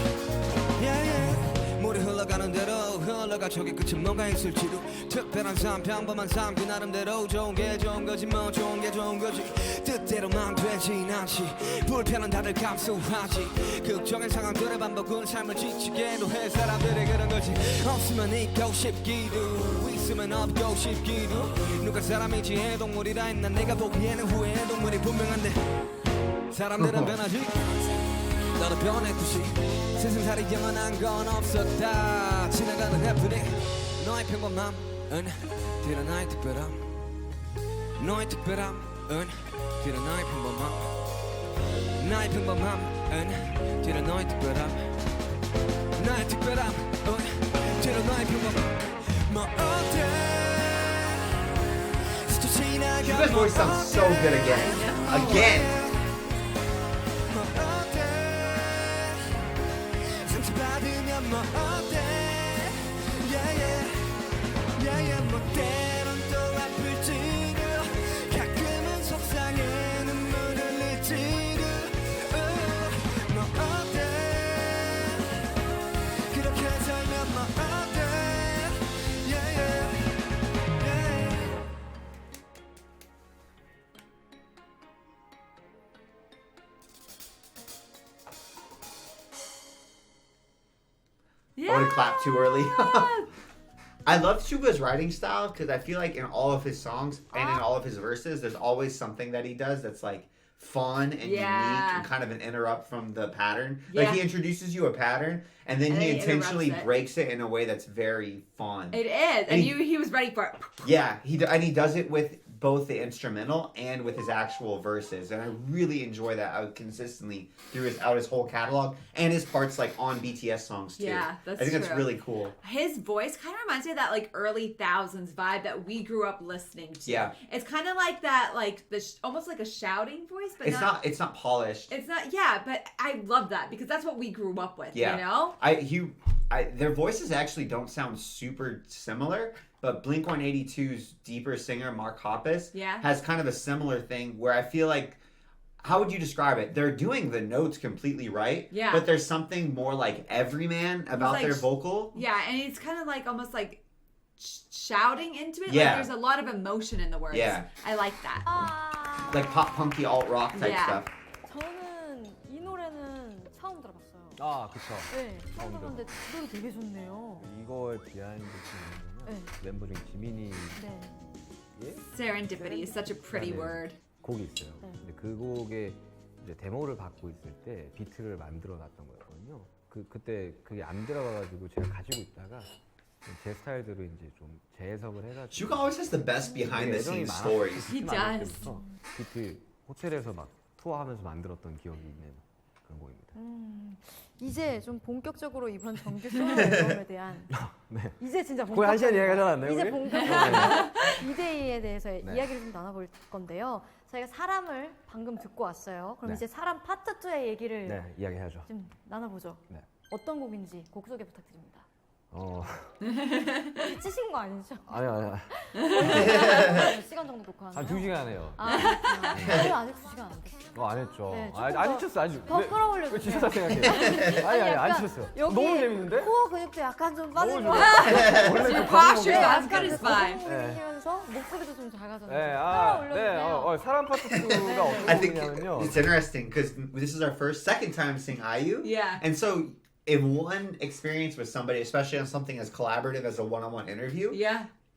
yeah, yeah. 물이 흘러가는 대로 흘러가 저기 끝은 뭔가 있을지도 특별한 삶 평범한 삶 그 나름대로 좋은 게 좋은 거지 뭐 좋은 게 좋은 거지 뜻대로만 되진 않지 불편은 다들 감수하지 극적인 상황들의 반복은 삶을 지치게도 해 사람들이 그런 거지 없으면 있고 싶기도 있으면 없고 싶기도 누가 사람인지 해동물이라 했나 내가 보기에는 후회의 동물이 분명한데 사람들은 변하지 너도 변했듯이 세상살이 영원한 건 없었다 지나가는 해프닝 너의 평범함은 드러나의 특별함 너의 특별함은 드러나의 평범함 나의 평범함은 드러나의 특별함 나의 특별함은 드러나의 평범함 뭐 어때 스쳐 지나가 Suga's voice sounds so good again. Again. 상처받으면 뭐 어때 yeah, yeah. Yeah, yeah. 뭐 때론 또 아플지도 가끔은 속상해 눈물 흘릴지도 뭐 어때 그렇게 살면 뭐 어때 yeah, yeah. Yeah. I would have clapped too early. I love Suga's writing style because I feel like in all of his songs and in all of his verses, there's always something that he does that's like fun and unique and kind of an interrupt from the pattern. Like he introduces you a pattern and then he intentionally breaks it in a way that's very fun. It is, and he was ready for it. Yeah, he does it with both the instrumental and with his actual verses, and I really enjoy that out consistently throughout his whole catalog and his parts like on BTS songs too. Yeah, that's I think true. that's really cool. His voice kind of reminds me of that like early thousands vibe that we grew up listening to. Yeah. It's kind of like that, like almost like a shouting voice, but It's not polished. It's not. Yeah, but I love that because that's what we grew up with. Yeah. You know. Their voices actually don't sound super similar, but Blink-182's deeper singer Mark Hoppus has kind of a similar thing where I feel like, how would you describe it? They're doing the notes completely right, but there's something more like everyman about like, their vocal. Yeah, and it's kind of like almost like shouting into it. Yeah. Like there's a lot of emotion in the words. Yeah. I like that. Like pop punky alt rock type stuff. 저는 이 노래는 처음 들어봤어요. 아, 그쵸. 네, 처음 들었는데 노래 되게 좋네요. 이거의 비하인드 있냐면 멤버 중에 지민이 Serendipity is such a pretty word. 곡이 있어요. 근데 그 곡에 이제 데모를 받고 있을 때 비트를 만들어 놨던 거였거든요. 그때 그게 안 들어가가지고 제가 가지고 있다가 제 스타일대로 이제 좀 재해석을 해가지고. Suga always has the best behind the scenes stories. He does. 비트 호텔에서 막 투어하면서 만들었던 기억이 있는 그런 곡입니다. 이제 좀 본격적으로 이번 정규 솔로 앨범에 대한 이제 진짜 거의 한 시간 이야기하지 않았나요? 이제 우리? 본격적으로 비데이에 대해서 이야기를 좀 나눠볼 건데요. 저희가 사람을 방금 듣고 왔어요. 그럼 이제 사람 파트 2의 얘기를 이야기해야죠. 좀 나눠보죠. 네. 어떤 곡인지 곡 소개 부탁드립니다. 찌신 거 아니죠? 아니야. 몇 시간 정도 녹화하나요? 한 2시간 해요. 저희 아직 2시간 안 됐어요. 안 했죠. 네, 안 지쳤어, 아직. 더 끌어올려주세요. 지쳤다 생각해요. 아니, 안 지쳤어요. 너무 재밌는데? 코어 근육도 약간 좀 빠진 거 원래 그 Posture's 방송국에- as good as mine. 하면서 목소리도 좀 작아졌는데 네, 사람 파트 2가 어떤 I think 곡이냐면요. it's interesting because this is our second time seeing IU. Yeah. And so if one experience with somebody, especially on something as collaborative as a one-on-one interview,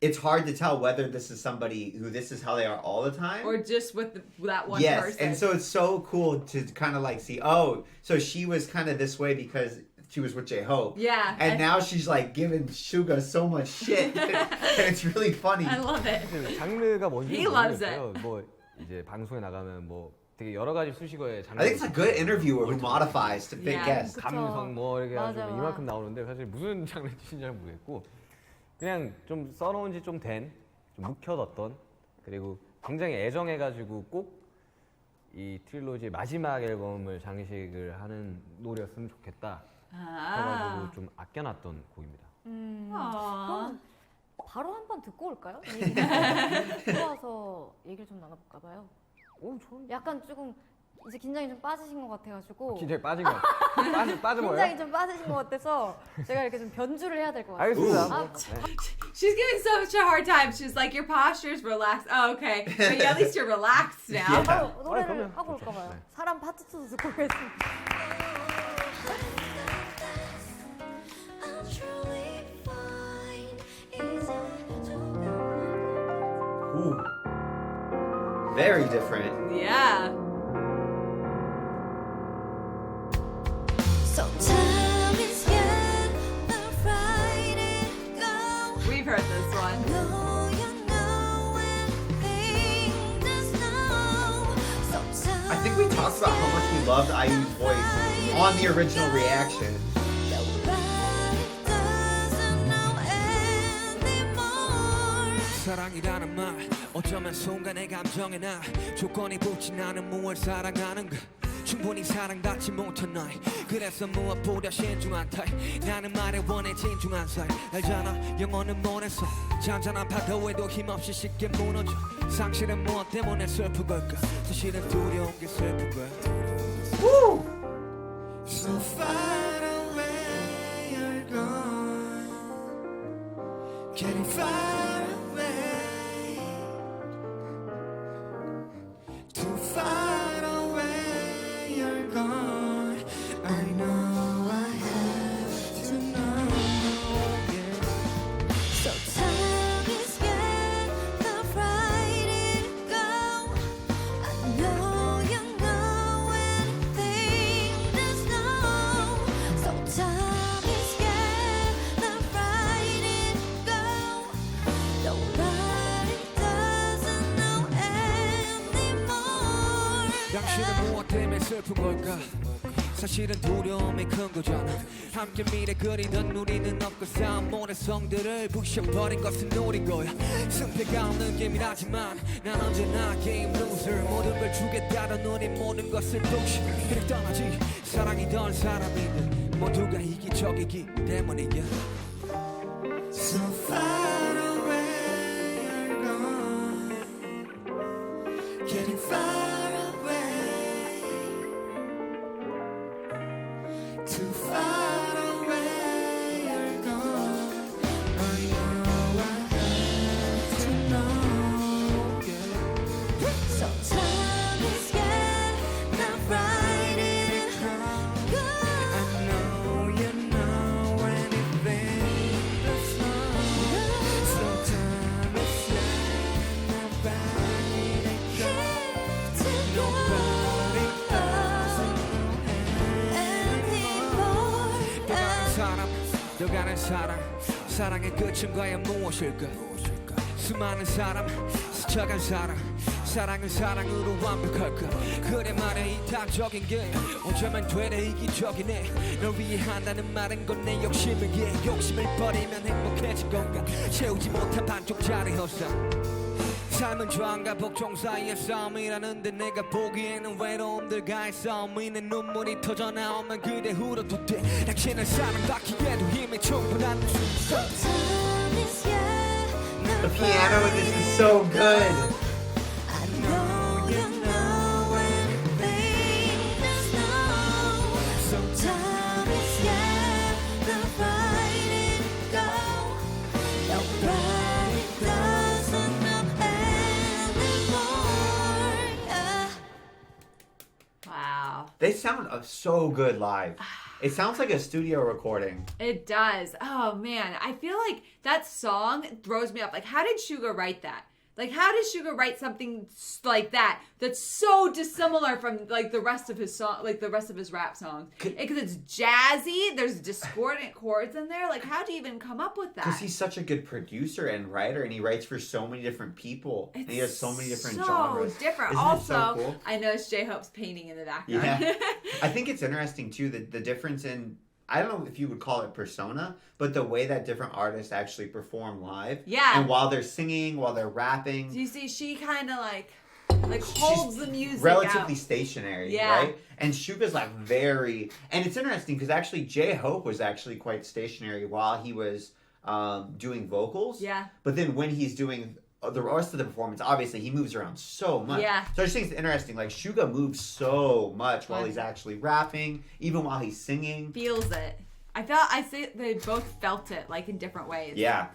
it's hard to tell whether this is somebody who this is how they are all the time. Or just with that one yes, person. and so it's so cool to kind of like see, oh, so she was kind of this way because she was with J-Hope. Yeah. And now she's like giving Suga so much shit. And it's really funny. I love it. 장르가 뭔지 He loves 모르겠어요. 뭐 이제 방송에 나가면 뭐 되게 여러 가지 수식어의 장르. I think it's a good interviewer who modifies to fit Yeah. guests. 그쵸. 감성 뭐 이렇게 맞아, 해가지고 이만큼 나오는데 사실 무슨 장르인지 잘 모르겠고 그냥 좀 써놓은 지 좀 된, 좀 묵혀뒀던 그리고 굉장히 애정해가지고 꼭 이 트릴로지의 마지막 앨범을 장식을 하는 노래였으면 좋겠다 해가지고 좀 아껴놨던 곡입니다. 그럼 바로 한번 듣고 올까요? 들어와서 얘기를 좀 나눠볼까 봐요. 오, 좋은. 약간 조금 이제 긴장이 좀 빠지신 것 같아가지고 긴장이 빠진 거 같아요. 빠진 거예요? 긴장이 좀 빠지신 것 같아서 제가 이렇게 좀 변주를 해야 될 것 같아요. 알겠습니다. 아, She's giving so much a hard time. She's like, your posture's relaxed. Oh, okay. But at least you're relaxed now. Yeah. 노래를 그럼요. 하고 올까 좋죠. 봐요. 네. 사람 파트 2도 듣고 오겠습니다. I'm truly fine. Is it too good? Ooh. Very different. Yeah. So time is gonna ride it go. We've heard this one. Know you know anything there's no. So time I think we talked about how much we loved IU's voice on the original reaction. nobody doesn't know anymore. 사랑이라는 말 어쩌면 순간의 감정에 나 조건이 붙진 않은 무얼 사랑하는가 충분히 사랑받지 못한 나이 그래서 무엇보다 신중한 타입 나는 말에 원해 진중한 사이 알잖아 영혼은 모래서 잔잔한 파도에도 힘없이 쉽게 무너져 상실은 무엇 때문에 슬픈 걸까 사실은 두려운 게 슬픈 거야 So far away you're gone Getting far away Too far away you're gone I know I have to know yeah. So time is gonna ride it go. I know you know anything there's no. So time is gonna ride it go. Nobody doesn't know anymore. 당신은 무엇 때문에 슬픈 걸까 사실은 두려움이 큰 거잖아 함께 미래 그리던 우리는 없고 쌓은 모래성들을 부셔버린 것은 노린 거야 승패가 없는 게임이라지만 난 언제나 게임 루zer 모든 걸 주겠다던 우린 모든 것을 부셔 그를 떠나지 사랑이던 사람이든 모두가 이기적이기 때문이야 So far away you're gone Getting far away Too far away you're gone I know I have to know yeah. So time is gonna ride it go. I know you know anything that's wrong So time is gonna ride it go Nobody doesn't 또 가는 사람 사랑의 끝은 과연 무엇일까 수많은 사람 스쳐간 사랑 사랑은 사랑으로 완벽할까 그래 말해 이타적인 게 어쩌면 되레 이기적이네 널 위해 한다는 말은 건 내 욕심이기에 욕심을 버리면 행복해질 건가 채우지 못한 반쪽짜리 허상 삶은 저항과 복종 사이의 싸움이라는데 내가 보기에는 외로움들과의 싸움이 내 눈물이 터져 나오면 그대 울어도 돼 당신은 사랑받기에도 힘이 충분한 So time is gonna The piano in this is so good. I know you know anything there's no. So time is gonna ride it go. Nobody doesn't know anymore. Yeah. Wow. They sound so good live. It sounds like a studio recording. It does. Oh man, I feel like that song throws me off. Like, how did Suga write that? Like, how does Suga write something like that that's so dissimilar from like the rest of his song, like the rest of his rap songs? Because it's jazzy, there's discordant chords in there. Like, how do you even come up with that? Because he's such a good producer and writer, and he writes for so many different people. And he has so many different genres. Different. Isn't Also, it so cool? I noticed J-Hope's painting in the background. Yeah. I think it's interesting too that the difference in, I don't know if you would call it persona, but the way that different artists actually perform live. Yeah. And while they're singing, while they're rapping. Do you see? She kind of like holds the music relatively out. Stationary, Yeah. right? And Suga's like very, and it's interesting because actually J-Hope was actually quite stationary while he was doing vocals. Yeah. But then when he's doing the rest of the performance, obviously he moves around so much. Yeah. So I just think it's interesting. Like Suga moves so much while he's actually rapping, even while he's singing. Feels it. I say they both felt it like in different ways. Yeah.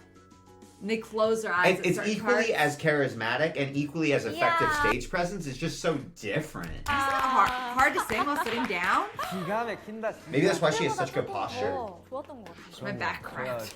And they close their eyes. It's equally as charismatic and equally as effective stage presence. It's just so different. Isn't it hard to sing while sitting down? 기가 막힌다. Maybe that's why she has such good posture. 좋았던 것 같아요. My background.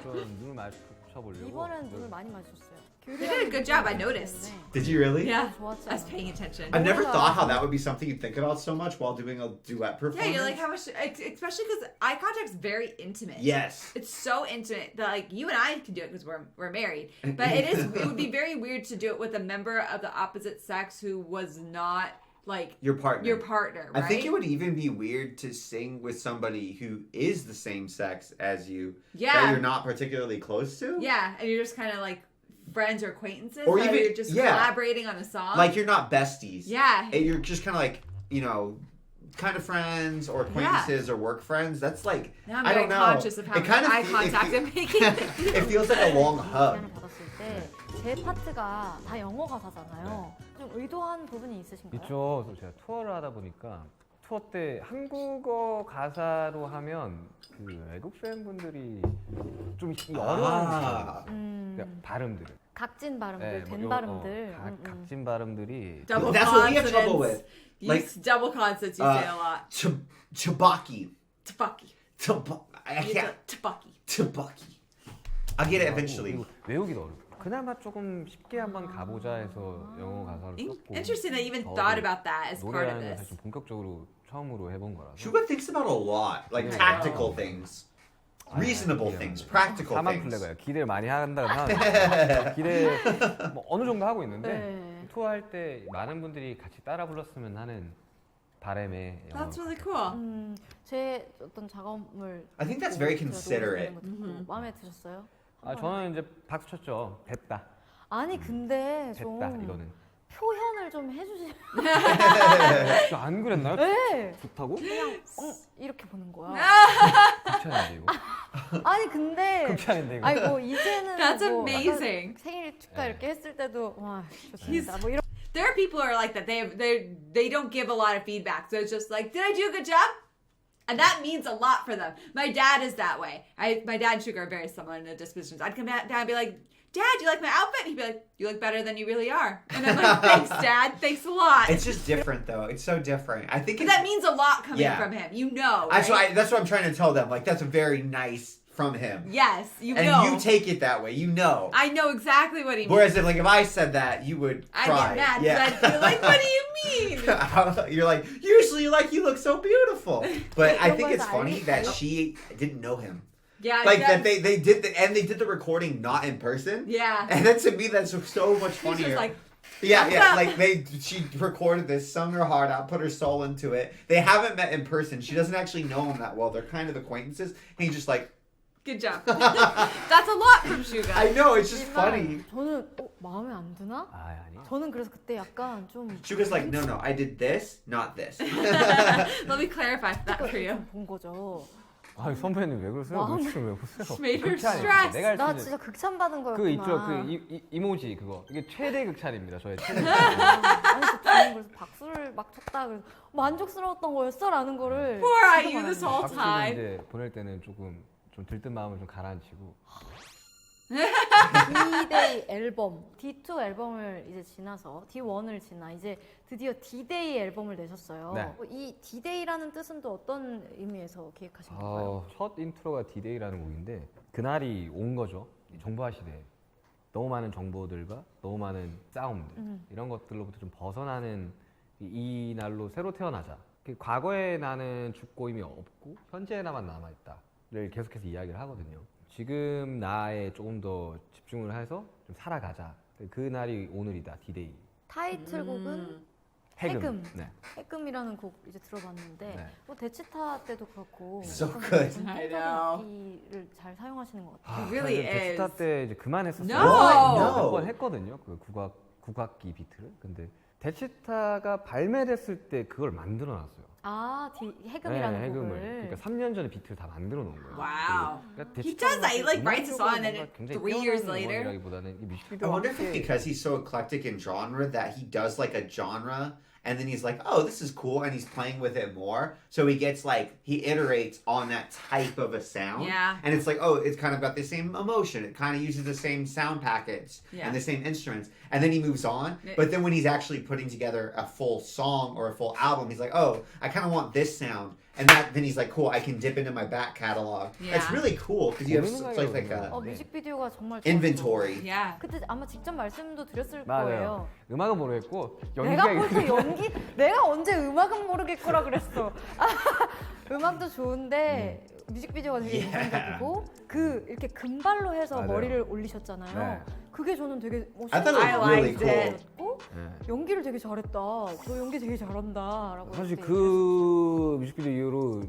좀 눈을 마주쳐보려고. 이번엔 눈을 많이 마주쳤어요. They did a good job. I noticed. Did you really? Yeah. 좋았어요. I was paying attention. I've never thought how that would be something you'd think about so much while doing a duet performance. Yeah, you're like how much, especially because eye contact's very intimate. Yes. It's so intimate that like you and I can do it because we're married, but it would be very weird to do it with a member of the opposite sex who was not like Your partner. right? I think it would even be weird to sing with somebody who is the same sex as you. Yeah. That you're not particularly close to. Yeah, and you're just kind of like friends or acquaintances, Or or even- you're just collaborating on a song. Like you're not besties. Yeah. You're just kind of like, kind of friends or acquaintances or work friends. That's like, Now I'm I very don't know. conscious of how It much kind of eye contact I'm making. It feels like a long hug. 기한을 받았을 때 제 파트가 다 영어 가사잖아요. 좀 의도한 부분이 있으신가요? 있죠. 그래서 제가 투어를 하다 보니까 투어 때 한국어 가사로 하면 그 외국 팬분들이 좀 어려운 그러니까 발음들을. 각진 발음들, 된 요- 발음들. 각진 발음들이 Double That's what we have trouble consonants. with. You Like, use double consonants you say a lot. Chabaki. Tabaki. I can't. Tabaki. Tabaki. I'll get it eventually. 그리고 외우기도 어렵고. 그나마 조금 쉽게 한번 가보자 해서 영어 가사를 썼고. Interesting that you even thought about that as part of 노래하는 걸 this. 사실 좀 본격적으로 처음으로 해본 거라서. Suga thinks about a lot, like Yeah. tactical things, reasonable things, practical 사만 things. 플래그야. 기대를 많이 한다는 사람. 기대 뭐 어느 정도 하고 있는데 네. 투어할 때 많은 분들이 같이 따라 불렀으면 하는 바람에 영어. That's really cool. 제 어떤 작업을 I think that's very 보고 considerate. 제가 노래 부르는 거 듣고 마음에 드셨어요? 저는 이제 박수 쳤죠. 됐다. 아니 근데 좀 됐다 이거는. 표현을 좀 해주시면 안 그랬나요? 네. 좋다고? 그냥 이렇게 보는 거야. 극찬인데 이거. 아니 근데 극찬인데 이거. 아니 뭐 이제는 That's 뭐 amazing. 약간 생일 축하 이렇게 했을 때도 와 좋습니다. 뭐 이런 There are people who are like that. They don't give a lot of feedback. So it's just like, did I do a good job? And that means a lot for them. My dad is that way. My dad and Suga are very similar in the dispositions. I'd come down and be like, Dad, do you like my outfit? He'd be like, you look better than you really are. And I'm like, thanks, Dad. Thanks a lot. It's just different, though. It's so different. I think But it's, that means a lot coming Yeah. from him. You know, that's right? what I'm trying to tell them. Like that's very nice from him, Yes, you and know. you take it that way. You know. I know exactly what he means. Whereas if I said that, you would I cry. get mad. Yeah. I'd be like, what do you mean? You're like, usually you look so beautiful. But I think was it's funny that I- she didn't know him. Yeah, Like that's- that they did the recording not in person. Yeah. And then to me that's so much He's funnier. just like, yeah, "What's yeah. up?" Like she recorded this, sung her heart out, put her soul into it. They haven't met in person. She doesn't actually know him that well. They're kind of acquaintances. And he's just like, good job. That's a lot from Suga. I know, it's just funny. 저는 마음에 안 드나? 아니. 저는 그래서 그때 약간 좀 Suga's like, no, I did this, not this. Let me clarify that for you. 본 거죠. 아 선배님 왜 그러세요? 마음에- 눈치를 왜 보세요? Made her 극찬이에요. stressed. 내가 나 할 수 진짜 있는 극찬 받은 거였구나. 그 있죠 그 이모지 그거 이게 최대 극찬입니다 저의 최대. 아니 저 저는 그래서 박수를 막 쳤다 그래서 만족스러웠던 거였어라는 거를 Poor 지금 IU this 알았네. whole 박수를 time. 이제 보낼 때는 조금 좀 들뜬 마음을 좀 가라앉히고. D-Day 앨범, D2 앨범을 이제 지나서 D1을 지나 이제 드디어 D-Day 앨범을 내셨어요. 네. 이 D-Day라는 뜻은 또 어떤 의미에서 기획하신 건가요? 첫 인트로가 D-Day라는 곡인데 그날이 온 거죠. 이 정보화 시대. 너무 많은 정보들과 너무 많은 싸움들 이런 것들로부터 좀 벗어나는 이 날로 새로 태어나자. 과거에 나는 죽고 이미 없고 현재에 나만 남아있다를 계속해서 이야기를 하거든요. 지금 나에 조금 더 집중을 해서 좀 살아가자. 그 날이 오늘이다. 디데이. 타이틀곡은 해금. 네. 해금이라는 곡 이제 들어봤는데 네. 뭐 데치타 때도 그렇고 So 약간 good. I know. 인기를 잘 사용하시는 것 같아요. It really 데스타 is. 때 이제 그만했었어요. No. 몇 번 했거든요. 그 국악기 비트를. 근데 데치타가 발매됐을 때 그걸 만들어 놨어요. 아, 해금이라는 네, 해금을. 곡을. 그러니까 3년 전에 비트를 다 만들어 놓은 거예요. Wow. 그러니까 He does that. He like writes a song and then 굉장히 3 years 뛰어난 later. 음악이라기보다는 이 I 뮤직비디오 wonder if it's because he's so eclectic in genre that he does like a genre and then he's like, oh, this is cool, and he's playing with it more. So he gets like, he iterates on that type of a sound. Yeah. And it's like, oh, it's kind of got the same emotion. It kind of uses the same sound packets Yeah. and the same instruments. And then he moves on. But then when he's actually putting together a full song or a full album, he's like, oh, I kind of want this sound. And then he's like, cool, I can dip into my back catalog. Yeah. It's really cool because you have such like a 뮤직비디오가 정말 좋았어. inventory. Yeah. 그때 아마 직접 말씀도 드렸을 맞아요. 거예요. 음악은 모르겠고 내가 연기가 벌써 연기, 내가 언제 음악은 모르겠구라 그랬어. 음악도 좋은데 뮤직비디오가 되게 인상적이고 그 이렇게 금발로 해서 맞아요. 머리를 올리셨잖아요. 네. 그게 저는 되게 I thought it was really cool. 네. 연기를 되게 잘했다. 너 연기 되게 잘한다라고. 사실 그때 그 뮤직비디오 이후로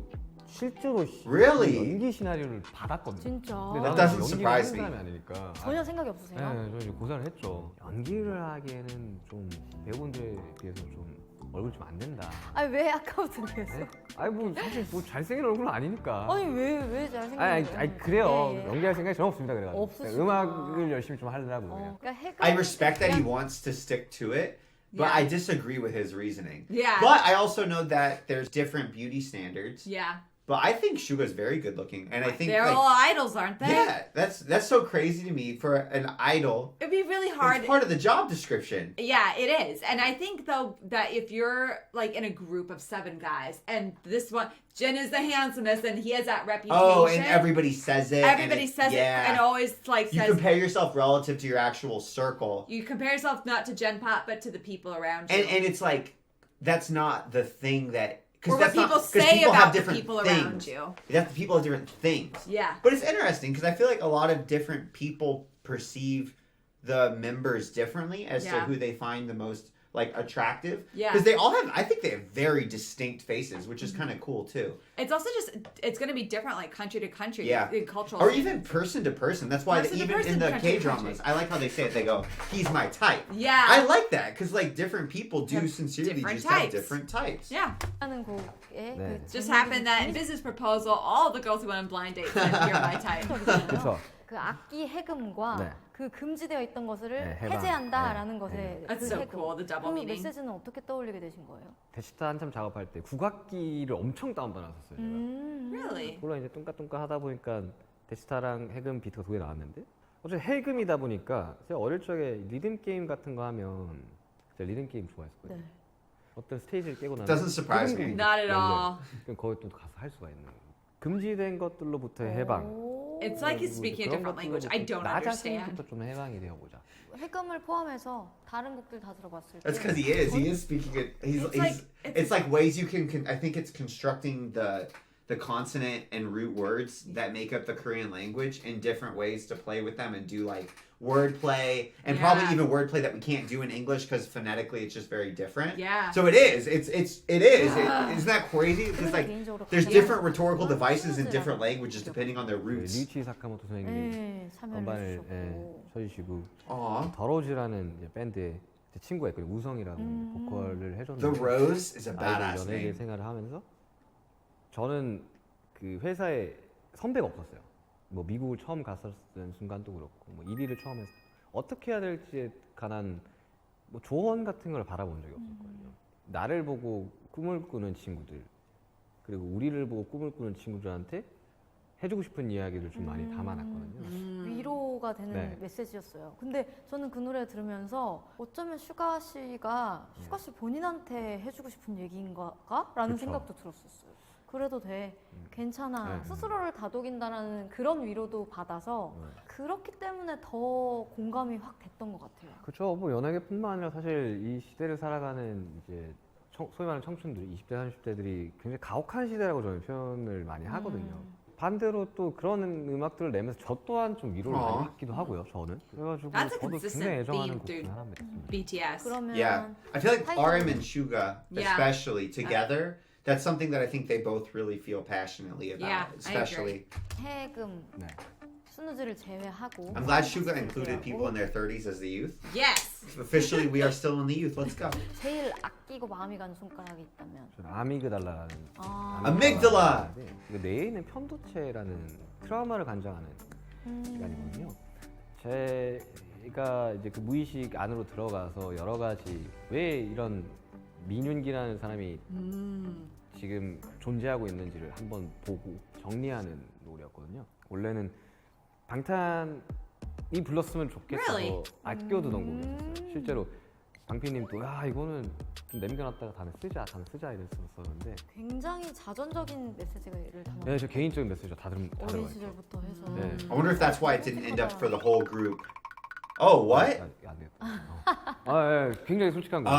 실제로 Really? 연기 시나리오를 받았거든요. 진짜. 근데 That 나는 doesn't 연기를 surprise 하는 me. 사람이 아니니까. 전혀 생각이 없으세요? 네, 저 이제 고사를 했죠. 연기를 하기에는 좀 배우분들에 비해서 좀 얼굴 좀 안 된다. 아니 왜 아까부터 그랬어? 네? 아니 뭐 사실 뭐 잘생긴 얼굴은 아니니까. 아니 왜 잘생긴 아니 그래요. 예, 예. 연기할 생각이 전혀 없습니다. 그래가지고 없으시구나. 음악을 열심히 좀 하려고. 그냥. 그러니까 해금, I respect that he wants to stick to it, but Yeah. I disagree with his reasoning. Yeah. But I also know that there's different beauty standards. Yeah. But I think Suga's very good looking, and I think They're like, all idols, aren't they? yeah, that's so crazy to me for an idol. It'd be really hard. It's part of the job description. Yeah, it is. And I think though that if you're like in a group of 7 guys and this one Jin is the handsomest and he has that reputation. Oh, and everybody says it. Everybody and it, says yeah. it and always like You says compare yourself relative to your actual circle, you compare yourself not to Gen Pop but to the people around you. and it's like that's not the thing that. or what That's people not, 'cause say people about have the different people things. around you. That people have different things. Yeah. But it's interesting because I feel like a lot of different people perceive the members differently as to Yeah. who they find the most like attractive. Yeah. Because they all have, I think they have very distinct faces, which is kind of cool too. It's also just it's going to be different like country to country Yeah. in cultural Or scenes. even person to person. That's why Person to even person, in the country to K-dramas, country. I like how they say it. They go, "He's my type." Yeah. I like that because like different people do Have sincerely different just have types. different types. Yeah. 하는 곡에 네. 그 Just happened that in Business Proposal all the girls who went on blind dates said you're my type. 그렇죠. 그 악기 해금과 네. 그 금지되어 있던 것을 네, 해방. 해제한다라는 네, 것에 네. That's 그 so 해금. cool, the double 그 meaning. 메시지는 어떻게 떠올리게 되신 거예요? 데시타 한참 작업할 때 국악기를 엄청 다운받았었어요. 제가. Really? 물론 이제 뚱까뚱까 하다 보니까 데시타랑 해금 비트가 2개 나왔는데 어차피 해금이다 보니까 제가 어릴 적에 리듬 게임 같은 거 하면 제가 리듬 게임 좋아했었거든요. 네. 어떤 스테이지를 깨고 나면 Doesn't surprise me. 해금곡이 Not at 열려요. all. 그럼 거기 또 가서 할 수가 있는 거예요. 금지된 것들로부터의 해방. 오. It's like he's speaking a different language. I don't 나 understand. 자신부터 좀 해방이 되어보자. 해금을 포함해서 다른 곡들 다 들어봤을 때 That's because he is. He is speaking it. It's like ways you can. I think it's constructing the consonant and root words that make up the Korean language in different ways to play with them and do like wordplay and probably Yeah. even wordplay that we can't do in English because phonetically it's just very different. Yeah. So it is. It is. Isn't that crazy? It's like 개인적으로 there's 가장 different rhetorical devices in 아, different languages depending on their roots. 리치 사카모토 선생님이 네, 참여를 건반을 해주셨고 쳐주시고 Aw. 더러지라는 이제 밴드의 제 친구가 있거든요. 우성이라고 보컬을 해줬는데 The Rose is a 아이돌 badass 연예계 name. 생활을 하면서 저는 그 회사에 선배가 없었어요. 뭐 미국을 처음 갔었던 순간도 그렇고 뭐 일위를 처음 했을 때 어떻게 해야 될지에 관한 뭐 조언 같은 걸 바라본 적이 없었거든요. 나를 보고 꿈을 꾸는 친구들 그리고 우리를 보고 꿈을 꾸는 친구들한테 해주고 싶은 이야기를 좀 많이 담아놨거든요. 위로가 되는 네. 메시지였어요. 근데 저는 그 노래 들으면서 어쩌면 슈가 씨가 슈가 씨 본인한테 해주고 싶은 얘기인가? 라는 그쵸. 생각도 들었었어요. 그래도 돼. 괜찮아. 네. 스스로를 다독인다는 그런 위로도 받아서 그렇기 때문에 더 공감이 확 됐던 것 같아요. 그렇죠. 뭐 연예계뿐만 아니라 사실 이 시대를 살아가는 이제 소위 말하는 청춘들, 20대, 30대들이 굉장히 가혹한 시대라고 저는 표현을 많이 하거든요. 반대로 또 그런 음악들을 내면서 저 또한 좀 위로를 많이 받기도 하고요. 저는. 그래가지고 That's a 저도 consistent 굉장히 애정하는 theme, 곡 dude. 중에 하나입니다. BTS. 그러면 Yeah, I feel like 타이틀- RM and Suga, Yeah. especially together, that's something that I think they both really feel passionately about. Yeah, I especially, 해금 네. 스누즈를 제외하고 I'm glad Suga included people in their 30s as the youth. Yes. Officially, we are still in the youth. Let's go. 제일 아끼고 마음이 가는 손가락이 있다면 저는 아미그달라라는 아미그달라! 이거 뇌에 있는 편도체라는 트라우마를 관장하는 기관이거든요. 제가 이제 그 무의식 안으로 들어가서 여러 가지 왜 이런 민윤기라는 사람이 지금 존재하고 있는지를 한번 보고 정리하는 노래였거든요. 원래는 방탄이 불렀으면 좋겠어서 Really? 아껴두던 곡이었어요. 실제로 방피님도 야 이거는 좀 남겨놨다가 다음에 쓰자 이랬었는데 굉장히 자전적인 메시지를 담아. 네, 저 개인적인 메시지가 다 어린 들어가 있죠. 시절부터 해서. 네. I wonder if that's why it didn't end up for the whole group. Oh, what? 안 되겠다. 예, 굉장히 솔직한 거.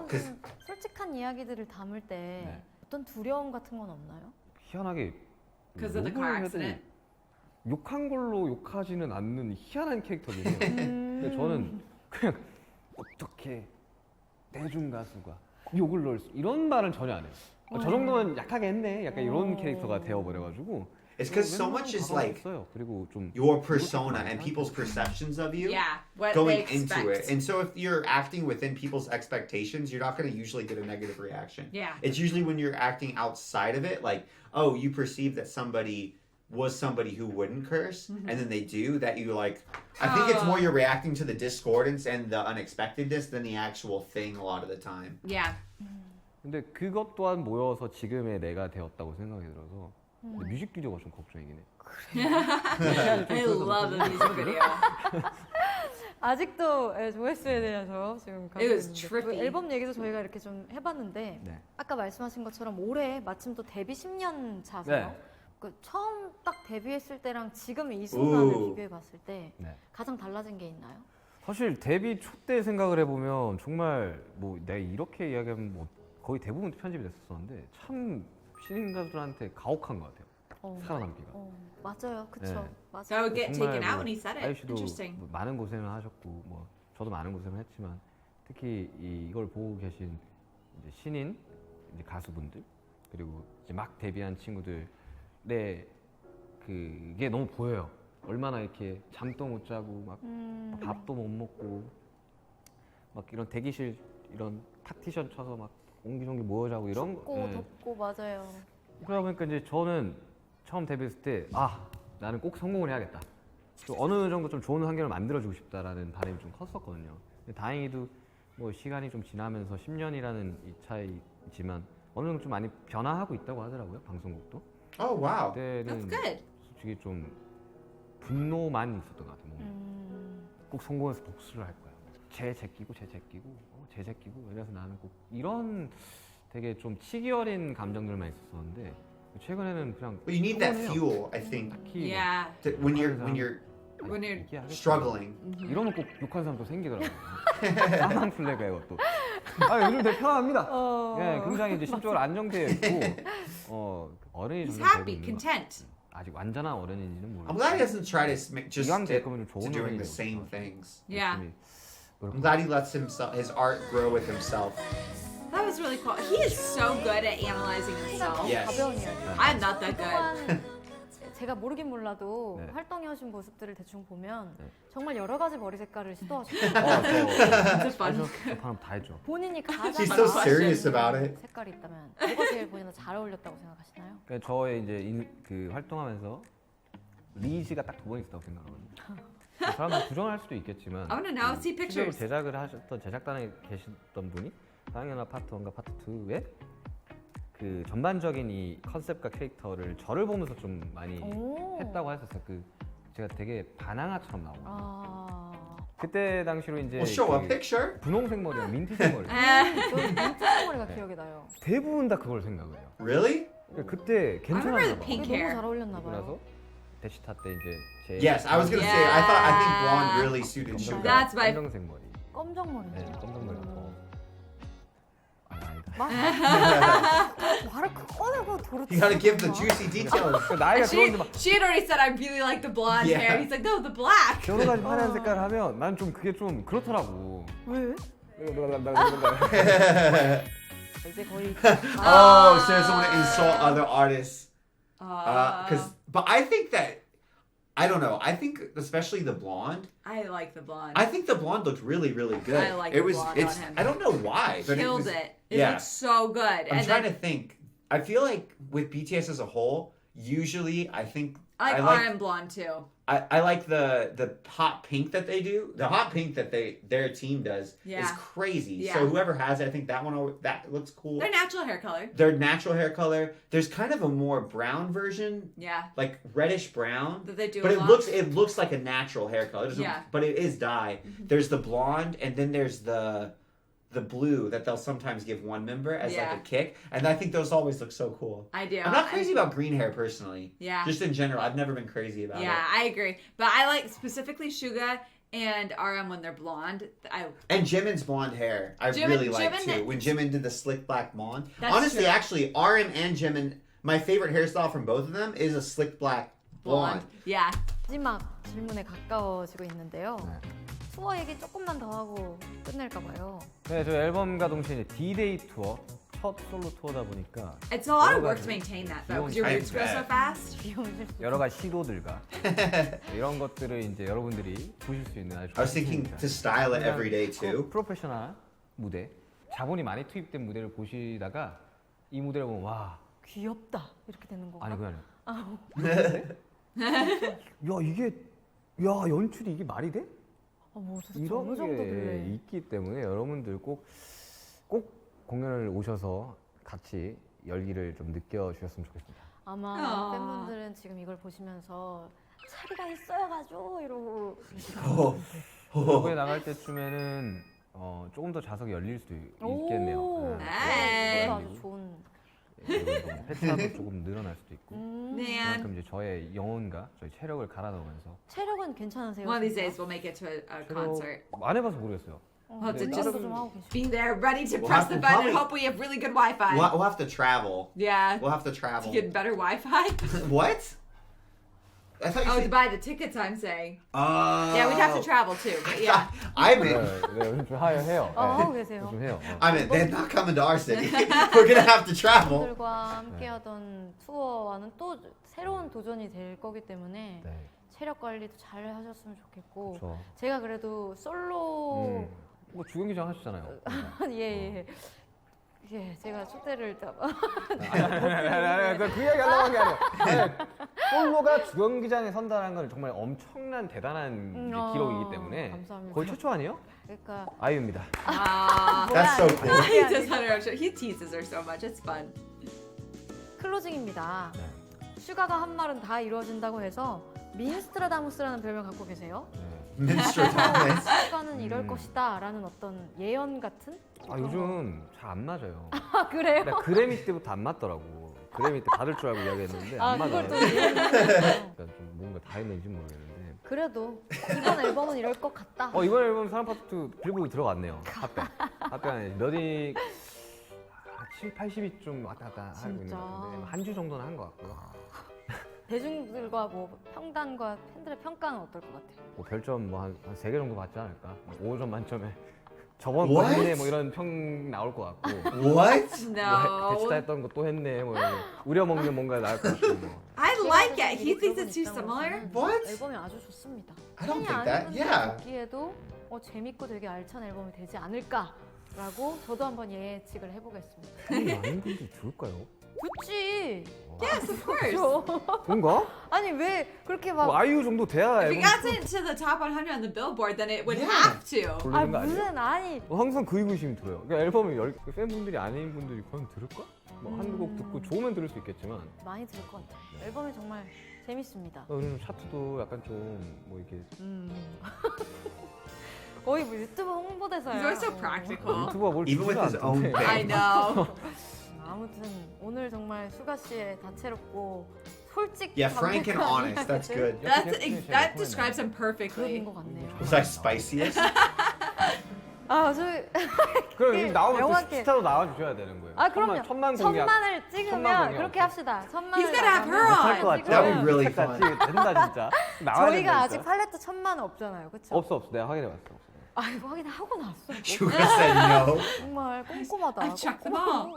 Because 솔직한 이야기들을 담을 때 네. 어떤 두려움 같은 건 없나요? 희한하게 Because of the car 욕을 해도 accident. 욕한 걸로 욕하지는 않는 희한한 캐릭터거든요. 근데 저는 그냥 어떻게 대중 가수가 욕을 넣을 수 이런 말은 전혀 안 해요. 저 정도면 약하게 했네. 약간 이런 캐릭터가 되어버려가지고. it's because so much is like 그리고 좀 your persona and people's perceptions of you. Yeah. What Going they into expect. it. And so if you're acting within people's expectations, you're not going to usually get a negative reaction. Yeah. It's usually when you're acting outside of it, like, oh, you perceive that somebody was somebody who wouldn't curse, and then they do, that you like, I think it's more you're reacting to the discordance and the unexpectedness than the actual thing a lot of the time. Yeah. 근데 그것 또한 모여서 지금의 내가 되었다고 생각이 들어서 근데 뮤직비디오가 좀 걱정이긴 해. I love the music video. 아직도 조회수에 대해서 지금 가고 It was 있는데 trippy. 그 앨범 얘기도 저희가 이렇게 좀 해봤는데 네. 아까 말씀하신 것처럼 올해 마침 또 데뷔 10년 차세요. 네. 그 처음 딱 데뷔했을 때랑 지금 이 순간을 오. 비교해 봤을 때 네. 가장 달라진 게 있나요? 사실 데뷔 초 때 생각을 해보면 정말 뭐 내가 이렇게 이야기하면 뭐 거의 대부분 편집이 됐었는데 참 신인 가수들한테 가혹한 것 같아요. 살아남기가. 맞아요, 그쵸. 네. 맞아요. That would get 정말 taken out 뭐 when he said 아유 it. 씨도 Interesting. 뭐 많은 고생을 하셨고 뭐 저도 많은 고생을 했지만 특히 이걸 보고 계신 이제 신인 이제 가수분들 그리고 이제 막 데뷔한 친구들의 그게 너무 보여요. 얼마나 이렇게 잠도 못 자고 막 밥도 못 먹고 막 이런 대기실 이런 파티션 쳐서 막 옹기종기 모여 자고 이런 덥고 네. 덥고 맞아요. 그러다 보니까 이제 저는 처음 데뷔했을 때 나는 꼭 성공을 해야겠다. 또 어느 정도 좀 좋은 환경을 만들어주고 싶다라는 바람이 좀 컸었거든요. 근데 다행히도 뭐 시간이 좀 지나면서 10년이라는 이 차이지만 어느 정도 좀 많이 변화하고 있다고 하더라고요. 방송국도. Oh, wow. That's 그때는 good. 솔직히 좀 분노만 있었던 것 같아요. 몸에. 꼭 성공해서 복수를 할 거야. 쟤 제끼고 쟤 제끼고 이래서 나는 꼭 이런 되게 좀 치기 어린 감정들만 있었었는데 최근에는 그냥 But you need that 성공해요. fuel, I think, 딱히 Yeah. when you're When you're 얘기하겠다. struggling. 이러면 꼭 욕하는 사람도 생기더라고요. 쌍방 플레이가 이것도. 요즘 되게 편안합니다. 예, 굉장히 이제 심적으로 안정되어 있고 어른이 He's 점점 되고 happy, 있는 것 content. 같아요. 아직 완전한 어른인지는 I'm 모르겠어요. glad he doesn't try to just 이왕 될 stick 거면 좀 to 좋은 doing 어른이 the same 되고 things. Yeah. I'm glad he lets his art grow with himself. That was really cool. He is so good at analyzing himself. Yes. 가벼운 이야기. I'm not that good. 또한 제가 모르긴 몰라도 네. 활동해오신 모습들을 대충 보면 네. 정말 여러 가지 머리 색깔을 시도하셨고 It's fun. 저 사람 다 했죠. 본인이 가장 She's so 좋아하시는 serious about it. 색깔이 있다면 뭐가 제일 본인은 잘 어울렸다고 생각하시나요? 그러니까 저의 이제 그 활동하면서 리즈가 딱 2번 있었다고 생각하거든요. 사람들 부정할 수도 있겠지만 I wanna know. See 실제로 pictures. 제작을 하셨던 제작단에 계셨던 분이 당연한 파트 1과 파트 2에 그 전반적인 이 컨셉과 캐릭터를 저를 보면서 좀 많이 오. 했다고 했었어요. 그 제가 되게 바나나처럼 나오고 아, 그때 당시로 이제 We'll show a 그 picture. 분홍색 머리랑 민트색 머리 저 민트 머리가 기억이 나요. 대부분 다 그걸 생각을 해요. Really? 그때 I remember the 괜찮았나 봐. pink 너무 hair. 잘 어울렸나 그러고 나서 봐요. 대시타 때 이제 제 Yes, I was gonna say. I think blonde Yeah. really suited Suga. That's my- 검정색 머리. 검정 머리. 네, 검정 머리. 아니다. 말을 꺼내고 도로. You gotta give the juicy details. 나이가 She, 들어오는데 막 she had already said I really like the blonde Yeah. hair. He's like, no, the black. 여러 가지 화려한 색깔을 하면 난 좀 그게 좀 그렇더라고. 왜? 이제 거의. Oh, so there's someone to insult other artists. Uh, But I think that I don't know. I think especially the blonde. I like the blonde. I think the blonde looked really, really good. I like it the was. blonde It's. on him. I don't know why, but Killed it was. it. It yeah. looks so good. I'm And trying then to think. I feel like with BTS as a whole, usually I think I I like like RM blonde too. I like the hot pink that they do. The hot pink that their team does Yeah. is crazy. Yeah. So whoever has it, I think that that looks cool. Their natural hair color. Their natural hair color. There's kind of a more brown version, Yeah. like reddish brown. That they do But a it lot. looks like a natural hair color. It doesn't- Yeah. But it is dye. There's the blonde, and then there's the blue that they'll sometimes give one member as Yeah. like a kick. And I think those always look so cool. I do. I'm not crazy about green hair personally. Yeah. Just in general, I've never been crazy about Yeah, it. I agree. But I like specifically Suga and RM when they're blonde. And Jimin's blonde hair, I Jimin- really like Jimin- too. When Jimin did the slick black blonde. That's Honestly, true. actually, RM and Jimin, my favorite hairstyle from both of them is a slick black blonde. Yeah. 마지막 질문에 가까워지고 있는데요. 네. 투어 얘기 조금만 더 하고 끝낼까 봐요. 네, 저 앨범과 동시에 D-Day 투어 첫 솔로 투어다 보니까 It's a lot of 여러 work 가지 to maintain that though, because 비용 your roots grow so 차이인데. fast. 비용을 여러 가지 시도들과 이런 것들을 이제 여러분들이 보실 수 있는 아주 I was thinking 좋습니다. to style it every day too. 프로페셔널 무대, 자본이 많이 투입된 무대를 보시다가 이 무대를 보면 와, 귀엽다 이렇게 되는 건가? 아니 그게 아니야. 야 이게 야 연출이 이게 말이 돼? 뭐 도대체 이런 어느 정도 게 그래? 있기 때문에 여러분들 꼭 공연을 오셔서 같이 열기를 좀 느껴주셨으면 좋겠습니다. 아마 아. 팬분들은 지금 이걸 보시면서 차리가 있어야가지고 이러고 이번에 나갈 때쯤에는 조금 더 좌석이 열릴 수도 있겠네요. 오, 네. 그것도 아주 좋은. 회차도 조금 늘어날 수도 있고. Man. 그만큼 이제 저의 영혼과 저희 체력을 갈아 넣으면서 체력은 괜찮으세요? One of these 진짜? days we'll make it to a concert. 안 해봐서 모르겠어요. Well, to 네, just 좀 하고 계시고. be there, ready to We'll press have the to button and probably- hope we have really good Wi-Fi. We'll have to travel. Yeah. We'll have to To travel. get better Wi-Fi. What? I thought you Oh, to said. buy the tickets, I'm saying. Oh. Yeah, we'd have to travel too. But yeah. I 네, mean, 네, 요즘 좀 해요. 하고 계세요. 좀 해요. I mean, they're not coming to our city. We're gonna have to travel. 팬들과 함께하던 투어와는 또 새로운 도전이 될 거기 때문에 네, 체력 관리도 잘 하셨으면 좋겠고 그렇죠. 제가 그래도 솔로 뭐 주경기장 하셨잖아요. 예. 예, 제가 초대를 그 이야기 하려고 한 게 아니에요. 네, 솔로가 주경기장에 선다는 건 정말 엄청난 대단한 이제 기록이기 때문에 감사합니다. 거의 최초 아니에요? 그러니까 아이유입니다. That's so cool. He does on her own show. He teases her so much. It's fun. 클로징입니다. 네. 슈가가 한 말은 다 이루어진다고 해서 민스트라다무스라는 별명 갖고 계세요. 네. Minstrel Thomas. 슈가는 이럴 것이다라는 어떤 예언 같은? 아 요즘 잘 안 맞아요. 아 그래요? 나 그래미 때부터 안 맞더라고. 그래미 때 받을 줄 알고 이야기했는데 안 맞아요. 그걸 또 예언했어요. 그러니까 좀 뭔가 다 했는지 모르겠는데. 그래도 이번 앨범은 이럴 것 같다. 이번 앨범 사랑 파트 빌보드 들어갔네요. 핫백 안에 몇이 7, 80이 좀 왔다 갔다 하고 있는 진짜. 것 같은데 한 주 정도는 한 것 같고요. 대중들과 뭐 평단과 팬들의 평가는 어떨 것 같아요? 뭐 별점 뭐 한 3개 정도 받지 않을까? 5점 만점에 저번 거 What? 했네 뭐 이런 평 나올 것 같고 What? 뭐 대치다 No. 했던 거 또 했네 뭐 이런 우려먹는 뭔가 나올 것 같고 뭐. I like it. He thinks it's too similar. What? 앨범이 아주 좋습니다. I don't 팬이 think 아닌 that. 분들 Yeah. 듣기에도 재밌고 되게 알찬 앨범이 되지 않을까라고 저도 한번 예측을 해보겠습니다. 팬이 많은 분들이 들을까요? 좋지. Yes, of course. 그렇죠. 그런가? 아니 왜 그렇게 막 뭐 아이유 정도 돼야 If it 앨범 got into the top 100 on the Billboard, then it would Yeah. have to. 부르는 거 아니에요? 무슨 아니 항상 그 의구심이 들어요. 그러니까 앨범을 팬분들이 아닌 분들이 과연 들을까? 뭐 한두 곡 듣고 좋으면 들을 수 있겠지만 많이 들을 것 같아요. 앨범이 정말 재밌습니다. 요즘 차트도 약간 좀 뭐 이렇게 거의 뭐 유튜브 홍보대사예요. He's always so practical. 유튜버가 뭘 Even with 주지도 his own 않던데. band. I know. 아무튼 오늘 정말 슈가 씨의 다채롭고 솔직 Yeah, frank and honest. That's good. That describes him 그런 perfectly. 것 같네요. Was I spiciest? 아, 저 그럼 여기 나오면 또 명확해. 스타로 나와주셔야 되는 거예요. 아, 그럼요. 천만 공개. 천만을 찍으면 천만 공개. 그렇게 합시다. 천만을 He's gonna have her 못할 것 on. 같죠? That would be really 책 fun. 같이 된다 진짜. 나와야 저희가 된다, 아직 진짜. 팔레트 1000만 없잖아요. 그쵸? 없어. 내가 확인해봤어. 아, 이거 확인하고 나왔어. Suga said no. 정말 꼼꼼하다. I checked them 꼼꼼하고. all.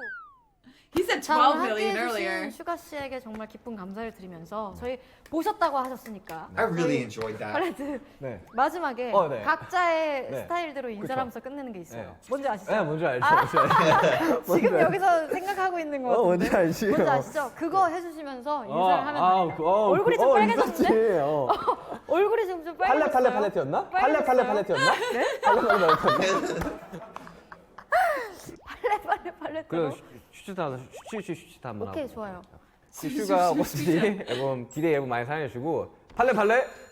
He said 자, 12 오늘 million 함께해 earlier. 주신 슈가 씨에게 정말 기쁜 감사를 드리면서 저희 보셨다고 하셨으니까 I really 저희 enjoyed that. 팔레트 네. 마지막에 네. 각자의 네. 스타일대로 인사를 하면서 끝내는 게 있어요. 네. 뭔지 아시죠? 네, 뭔지 알죠. 아. 뭔지 알죠. 지금 여기서 생각하고 있는 거 같은데. 뭔지 알지. 뭔지 아시죠? 그거 해주시면서 인사를 하면 돼요. 얼굴이 좀 빨개졌는데? 빨개졌는데? 얼굴이 좀 빨개졌어요. 팔레트였나? 빨개졌어요. 팔레트였나? 네? 팔레트였나? 팔레트. 그럼 슈슈타 한번 오케이, 하고. 좋아요. 슈가 오스디 앨범 디데이 앨범 많이 사랑해주시고 팔레트.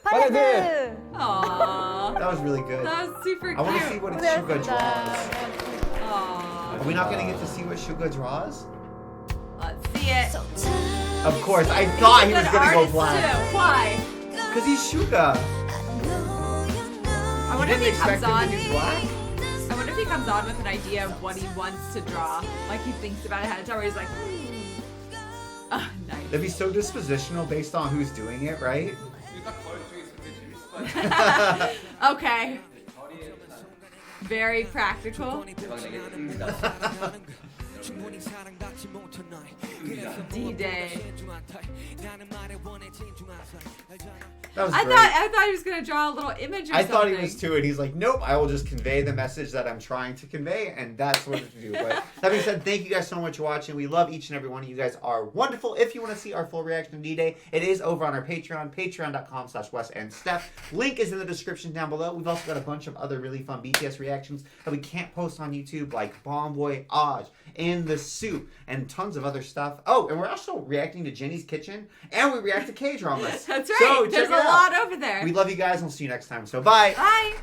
팔레트! Aww. That was really good. That was super I want to see cute. what Suga draws. Aww. Are we not going to get to see what Suga draws? Let's see it. Of course. I thought he was Good going to go artist black. too. Why? Because he's Suga. I You wonder if didn't he comes expect him on. to do black? I wonder if he comes on with an idea of what he wants to draw. Like he thinks about it ahead of time, where he's like, nice. That'd be so dispositional based on who's doing it, right? Okay. Very practical. D-Day. That was I great. thought he was gonna draw a little image or I something. thought he was too, and he's like, nope, I will just convey the message that I'm trying to convey, and that's what to do. But that being said, thank you guys so much for watching. We love each and every one of you guys are wonderful. If you want to see our full reaction to D-Day, it is over on our Patreon, patreon.com/Wes and Steph. Link is in the description down below. We've also got a bunch of other really fun BTS reactions that we can't post on YouTube, like Bon Voyage, In the Soup, and tons of other stuff. Oh, and we're also reacting to Jenny's Kitchen, and we react to K-dramas. That's right. So There's check a it out. lot over there. We love you guys, and we'll see you next time. So bye. Bye.